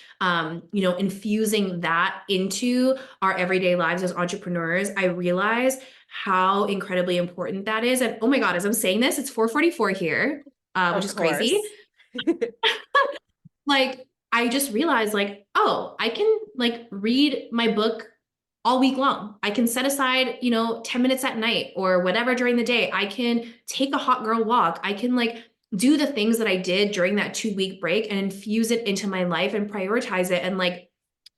infusing that into our everyday lives as entrepreneurs, I realize how incredibly important that is. And oh my God, as I'm saying this, it's 4:44 here, which Of is crazy. course. Like I just realized like, oh, I can like read my book all week long. I can set aside, 10 minutes at night or whatever during the day. I can take a hot girl walk. I can like do the things that I did during that 2 week break and infuse it into my life and prioritize it and like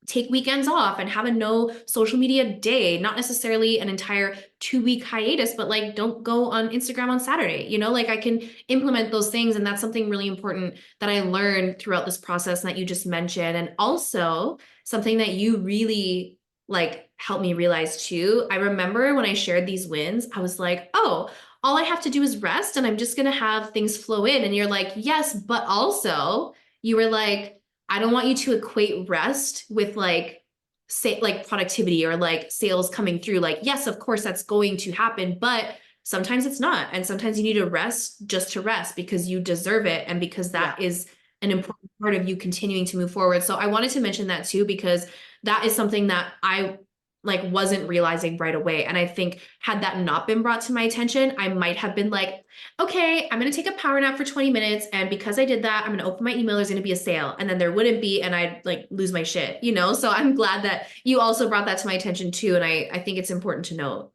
take weekends off and have a no social media day, not necessarily an entire 2 week hiatus, but like don't go on Instagram on Saturday, like I can implement those things. And that's something really important that I learned throughout this process that you just mentioned. And also something that you really like helped me realize too. I remember when I shared these wins, I was like, oh, all I have to do is rest and I'm just going to have things flow in. And you're like, yes, but also you were like, I don't want you to equate rest with like say like productivity or like sales coming through. Like, yes, of course that's going to happen, but sometimes it's not. And sometimes you need to rest just to rest because you deserve it. And because Yeah. that is an important part of you continuing to move forward. So I wanted to mention that too, because that is something that I like wasn't realizing right away. And I think had that not been brought to my attention, I might have been like, okay, I'm going to take a power nap for 20 minutes. And because I did that, I'm going to open my email. There's going to be a sale. And then there wouldn't be, and I'd like lose my shit, So I'm glad that you also brought that to my attention too. And I think it's important to note.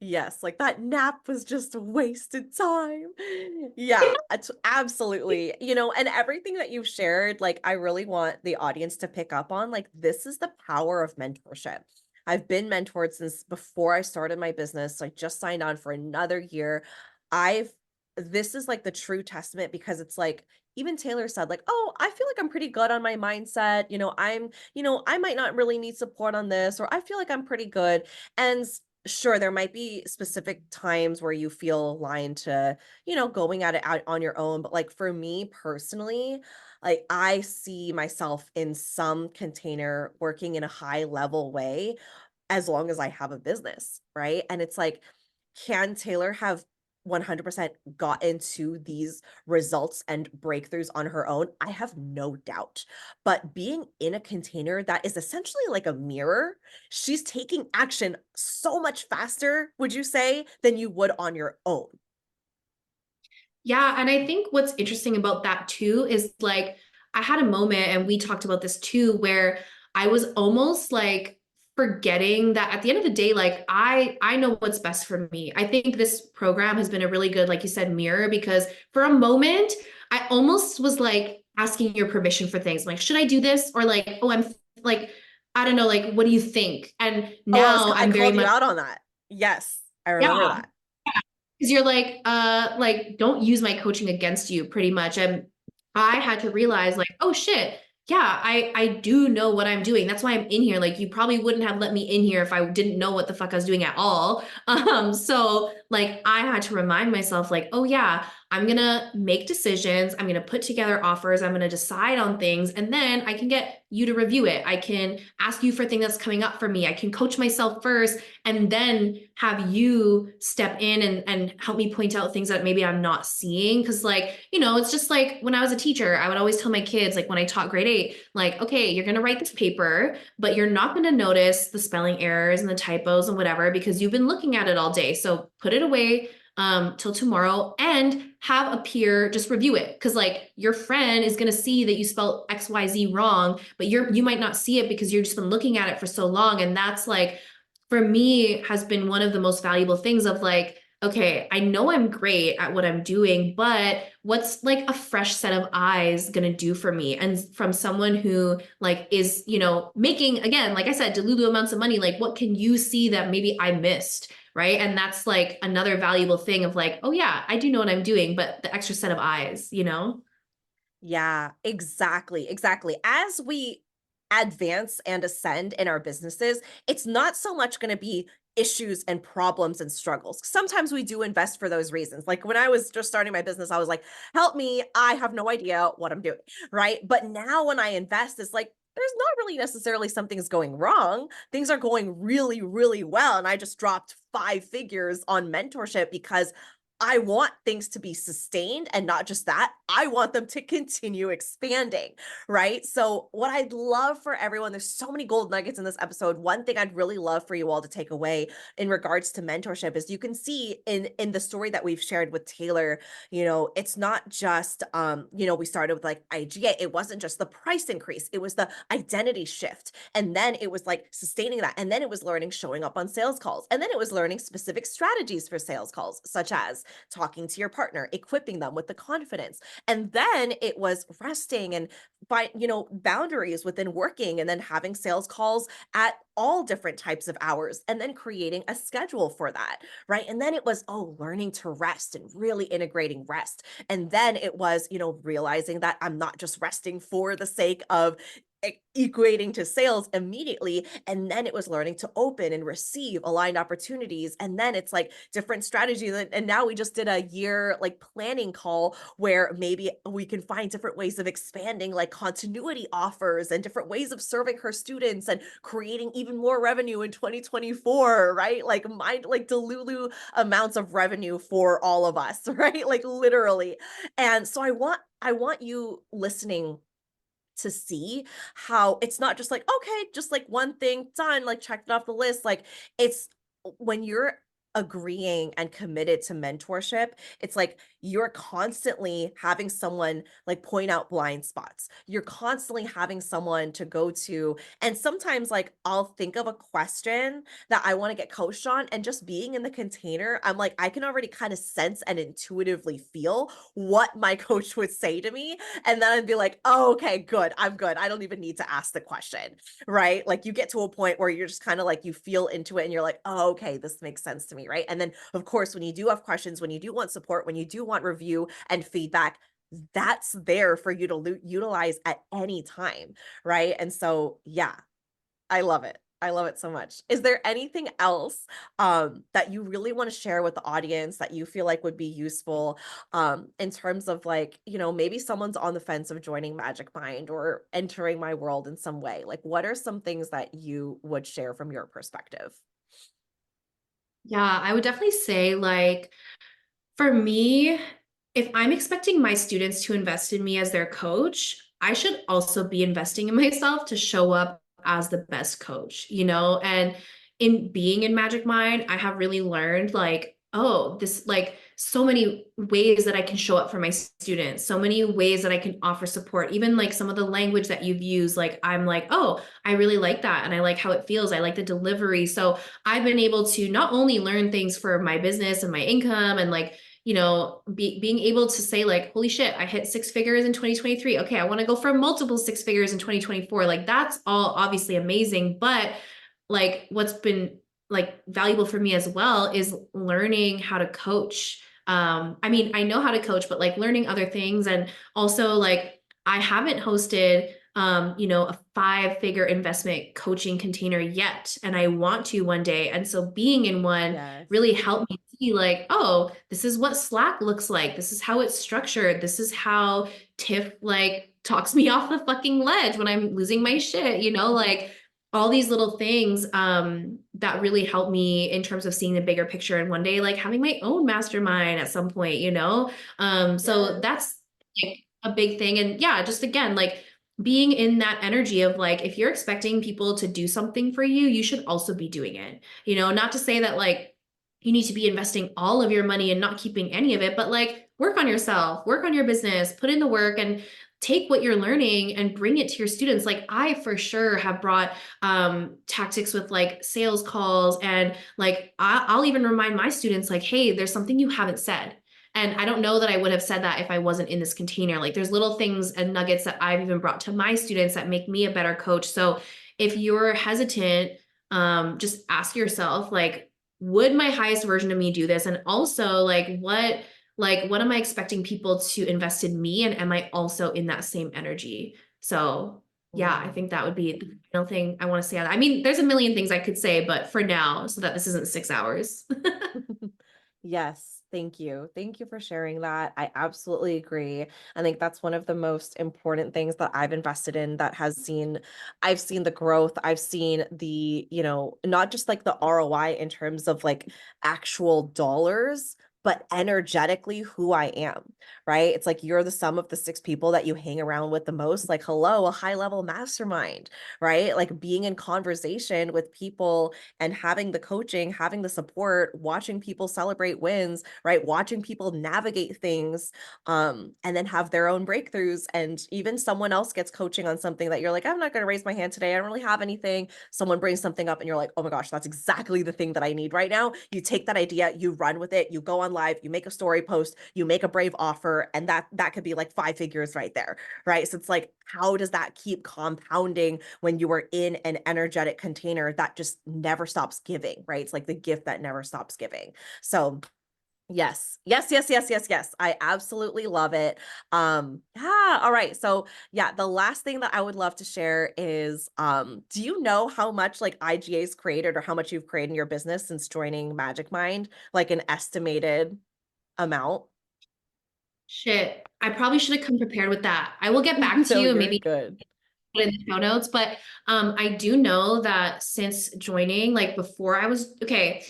Yes, like that nap was just wasted time. Yeah, it's absolutely. And everything that you've shared, like I really want the audience to pick up on, like this is the power of mentorship. I've been mentored since before I started my business. I just signed on for another year. I've This is like the true testament because it's like even Taylor said like, "Oh, I feel like I'm pretty good on my mindset. I might not really need support on this or I feel like I'm pretty good." And sure, there might be specific times where you feel aligned to, going at it out on your own. But like for me personally, like I see myself in some container working in a high level way as long as I have a business, right? And it's like, can Taylor have 100% gotten to these results and breakthroughs on her own? I have no doubt. But being in a container that is essentially like a mirror, she's taking action so much faster, would you say, than you would on your own? Yeah. And I think what's interesting about that too is like, I had a moment and we talked about this too, where I was almost like forgetting that at the end of the day, like I know what's best for me. I think this program has been a really good, like you said, mirror, because for a moment, I almost was like asking your permission for things like, should I do this? Or like, oh, I'm like, I don't know, like, what do you think? And Oh, now I I'm very called you much, out on that. Yes, I remember yeah. that. Because you're like, don't use my coaching against you pretty much. And I had to realize like, oh shit, yeah, I do know what I'm doing. That's why I'm in here. Like you probably wouldn't have let me in here if I didn't know what the fuck I was doing at all. So like I had to remind myself like, oh yeah, I'm going to make decisions. I'm going to put together offers. I'm going to decide on things. And then I can get you to review it. I can ask you for things that's coming up for me. I can coach myself first and then have you step in and help me point out things that maybe I'm not seeing. Cause like, it's just like when I was a teacher, I would always tell my kids, like when I taught grade 8, like, okay, you're going to write this paper, but you're not going to notice the spelling errors and the typos and whatever, because you've been looking at it all day. So put it away till tomorrow and have a peer just review it. Cause like your friend is going to see that you spelled XYZ wrong, but you might not see it because you've just been looking at it for so long. And that's like, for me, has been one of the most valuable things of like, okay, I know I'm great at what I'm doing, but what's like a fresh set of eyes gonna do for me? And from someone who like is, making, again, like I said, delulu amounts of money, like what can you see that maybe I missed? Right. And that's like another valuable thing of like, oh yeah, I do know what I'm doing, but the extra set of eyes. Yeah, exactly. Exactly. As we advance and ascend in our businesses, it's not so much going to be issues and problems and struggles. Sometimes we do invest for those reasons. Like when I was just starting my business, I was like, help me. I have no idea what I'm doing. Right. But now when I invest, it's like, there's not really necessarily something's going wrong. Things are going really, really well. And I just dropped 5 figures on mentorship because I want things to be sustained, and not just that, I want them to continue expanding, right? So what I'd love for everyone, there's so many gold nuggets in this episode. One thing I'd really love for you all to take away in regards to mentorship is you can see in the story that we've shared with Tayler, it's not just we started with like IGA. It wasn't just the price increase, it was the identity shift. And then it was like sustaining that. And then it was learning showing up on sales calls. And then it was learning specific strategies for sales calls, such as talking to your partner, equipping them with the confidence. And then it was resting and boundaries within working, and then having sales calls at all different types of hours, and then creating a schedule for that, right? And then it was, learning to rest and really integrating rest. And then it was, realizing that I'm not just resting for the sake of equating to sales immediately. And then it was learning to open and receive aligned opportunities. And then it's like different strategies. And now we just did a year like planning call where maybe we can find different ways of expanding like continuity offers and different ways of serving her students and creating even more revenue in 2024, right? Like delulu amounts of revenue for all of us, right? Like literally. And so I want you listening to see how it's not just like, okay, just like one thing done, like checked it off the list. Like it's when you're agreeing and committed to mentorship, it's like you're constantly having someone like point out blind spots. You're constantly having someone to go to. And sometimes like I'll think of a question that I want to get coached on, and just being in the container, I'm like, I can already kind of sense and intuitively feel what my coach would say to me. And then I'd be like, oh, okay, good. I'm good. I don't even need to ask the question, right? Like you get to a point where you're just kind of like, you feel into it and you're like, oh, okay, this makes sense to me, right? And then, of course, when you do have questions, when you do want support, when you do want review and feedback, that's there for you to utilize at any time, right? And so, yeah, I love it. I love it so much. Is there anything else that you really want to share with the audience that you feel like would be useful in terms of like, maybe someone's on the fence of joining Magicmind or entering my world in some way? Like, what are some things that you would share from your perspective? Yeah, I would definitely say like for me, if I'm expecting my students to invest in me as their coach, I should also be investing in myself to show up as the best coach. And in being in Magic Mind, I have really learned like, oh, this like so many ways that I can show up for my students, so many ways that I can offer support, even like some of the language that you've used. Like, I'm like, oh, I really like that. And I like how it feels. I like the delivery. So I've been able to not only learn things for my business and my income and like, being able to say like, holy shit, I hit 6 figures in 2023. Okay, I want to go for multiple 6 figures in 2024. Like that's all obviously amazing. But like what's been like valuable for me as well is learning how to coach. I mean, I know how to coach, but like learning other things. And also like I haven't hosted a 5-figure investment coaching container yet. And I want to one day. And so being in one Yes. really helped me see like, oh, this is what Slack looks like. This is how it's structured. This is how Tiff like talks me off the fucking ledge when I'm losing my shit, like all these little things that really help me in terms of seeing the bigger picture and one day like having my own mastermind at some point. So Yes. that's like a big thing. And yeah, just again, like being in that energy of like, if you're expecting people to do something for you, you should also be doing it. Not to say that like you need to be investing all of your money and not keeping any of it, but like work on yourself, work on your business, put in the work and take what you're learning and bring it to your students. Like I for sure have brought tactics with like sales calls and like I'll even remind my students like, hey, there's something you haven't said. And I don't know that I would have said that if I wasn't in this container. Like there's little things and nuggets that I've even brought to my students that make me a better coach. So if you're hesitant, just ask yourself, like, would my highest version of me do this? And also what am I expecting people to invest in me? And am I also in that same energy? So yeah, I Mm. think that would be the final thing I want to say on that. I mean, there's a million things I could say, but for now, so that this isn't 6 hours. Yes, thank you. Thank you for sharing that. I absolutely agree. I think that's one of the most important things that I've invested in that I've seen the growth, I've seen not just like the ROI in terms of like actual dollars, but energetically who I am, right? It's like you're the sum of the 6 people that you hang around with the most. Like, hello, a high level mastermind, right? Like being in conversation with people and having the coaching, having the support, watching people celebrate wins, right? Watching people navigate things, and then have their own breakthroughs. And even someone else gets coaching on something that you're like, I'm not going to raise my hand today. I don't really have anything. Someone brings something up and you're like, oh my gosh, that's exactly the thing that I need right now. You take that idea, you run with it, you go on live, you make a story post, you make a brave offer, and that could be like 5 figures right there, right? So it's like, how does that keep compounding when you are in an energetic container that just never stops giving, right? It's like the gift that never stops giving. So yes, yes, yes, yes, yes, yes. I absolutely love it. Yeah, all right. So yeah, the last thing that I would love to share is do you know how much like IGA's created or how much you've created in your business since joining Magicmind? Like an estimated amount? Shit. I probably should have come prepared with that. I will get back to No, you and you're maybe good. put it in the show notes, but I do know that since joining, like before I was okay,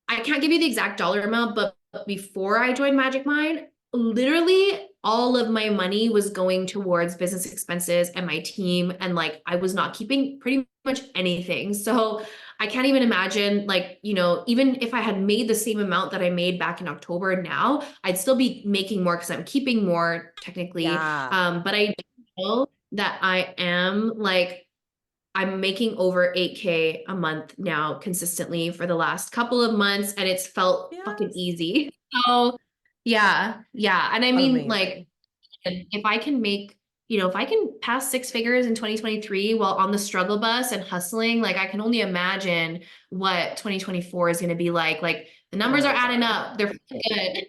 I can't give you the exact dollar amount, but before I joined Magicmind, literally all of my money was going towards business expenses and my team. And like I was not keeping pretty much anything. So I can't even imagine, like, even if I had made the same amount that I made back in October now, I'd still be making more because I'm keeping more technically. Yeah. But I know that I'm making over 8K a month now consistently for the last couple of months, and it's felt fucking Yes. easy. So yeah, yeah. And I mean, like, Amazing. if I can if I can pass 6 figures in 2023 while on the struggle bus and hustling, like I can only imagine what 2024 is going to be like. Like the numbers Oh are my adding God. up. They're good.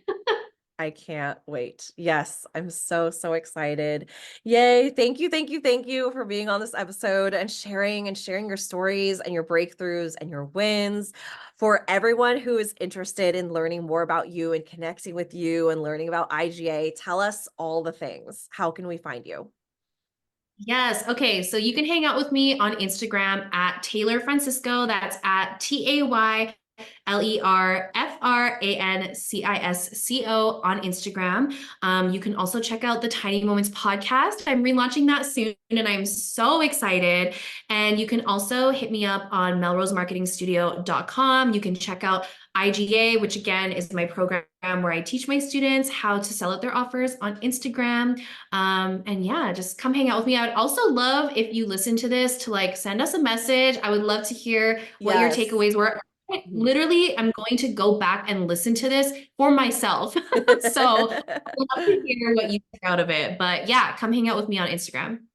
I can't wait. Yes, I'm so, so excited. Yay. Thank you, thank you, thank you for being on this episode and sharing your stories and your breakthroughs and your wins. For everyone who is interested in learning more about you and connecting with you and learning about IGA, tell us all the things. How can we find you? Yes. Okay. So you can hang out with me on Instagram at Taylor Francisco. That's at TaylerFrancisco on Instagram. You can also check out the Tiny Moments podcast. I'm relaunching that soon and I'm so excited. And you can also hit me up on melrosemarketingstudio.com. You can check out IGA, which again is my program where I teach my students how to sell out their offers on Instagram. And yeah, just come hang out with me. I would also love if you listen to this to like send us a message. I would love to hear what your Yes. takeaways were. I Mhm. literally, I'm going to go back and listen to this for myself. So I'd love to hear what you took out of it. But yeah, come hang out with me on Instagram.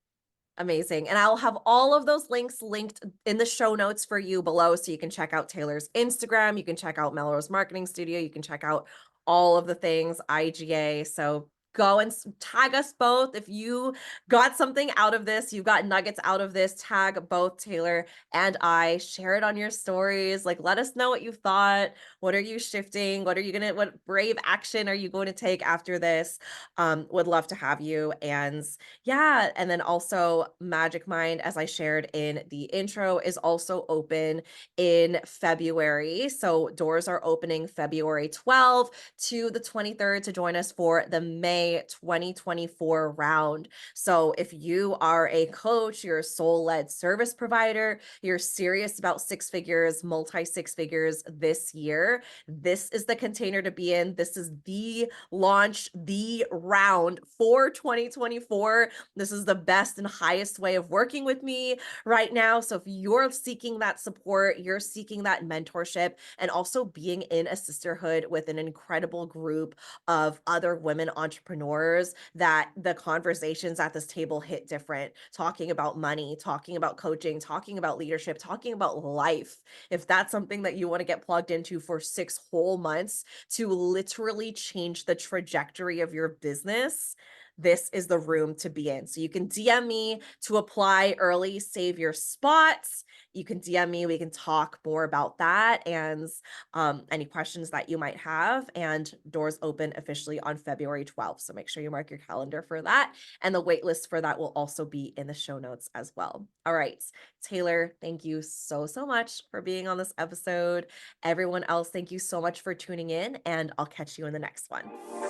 Amazing. And I'll have all of those links linked in the show notes for you below. So you can check out Taylor's Instagram. You can check out Melrose Marketing Studio. You can check out all of the things IGA. So go and tag us both. If you got something out of this, you got nuggets out of this, tag both Tayler and I, share it on your stories. Like, let us know what you thought. What are you shifting? What brave action are you going to take after this? Would love to have you. And yeah, and then also Magic Mind, as I shared in the intro, is also open in February. So doors are opening February 12th to the 23rd to join us for the May 2024 round. So if you are a coach, you're a soul-led service provider, you're serious about six figures, multi six figures this year, this is the container to be in. This is the launch, the round for 2024. This is the best and highest way of working with me right now. So if you're seeking that support, you're seeking that mentorship, and also being in a sisterhood with an incredible group of other women entrepreneurs, that the conversations at this table hit different, talking about money, talking about coaching, talking about leadership, talking about life. If that's something that you want to get plugged into for 6 whole months to literally change the trajectory of your business, this is the room to be in. So you can DM me to apply early, save your spots. You can DM me. We can talk more about that and any questions that you might have. And doors open officially on February 12th. So make sure you mark your calendar for that. And the wait list for that will also be in the show notes as well. All right, Tayler, thank you so much for being on this episode. Everyone else, thank you so much for tuning in, and I'll catch you in the next one.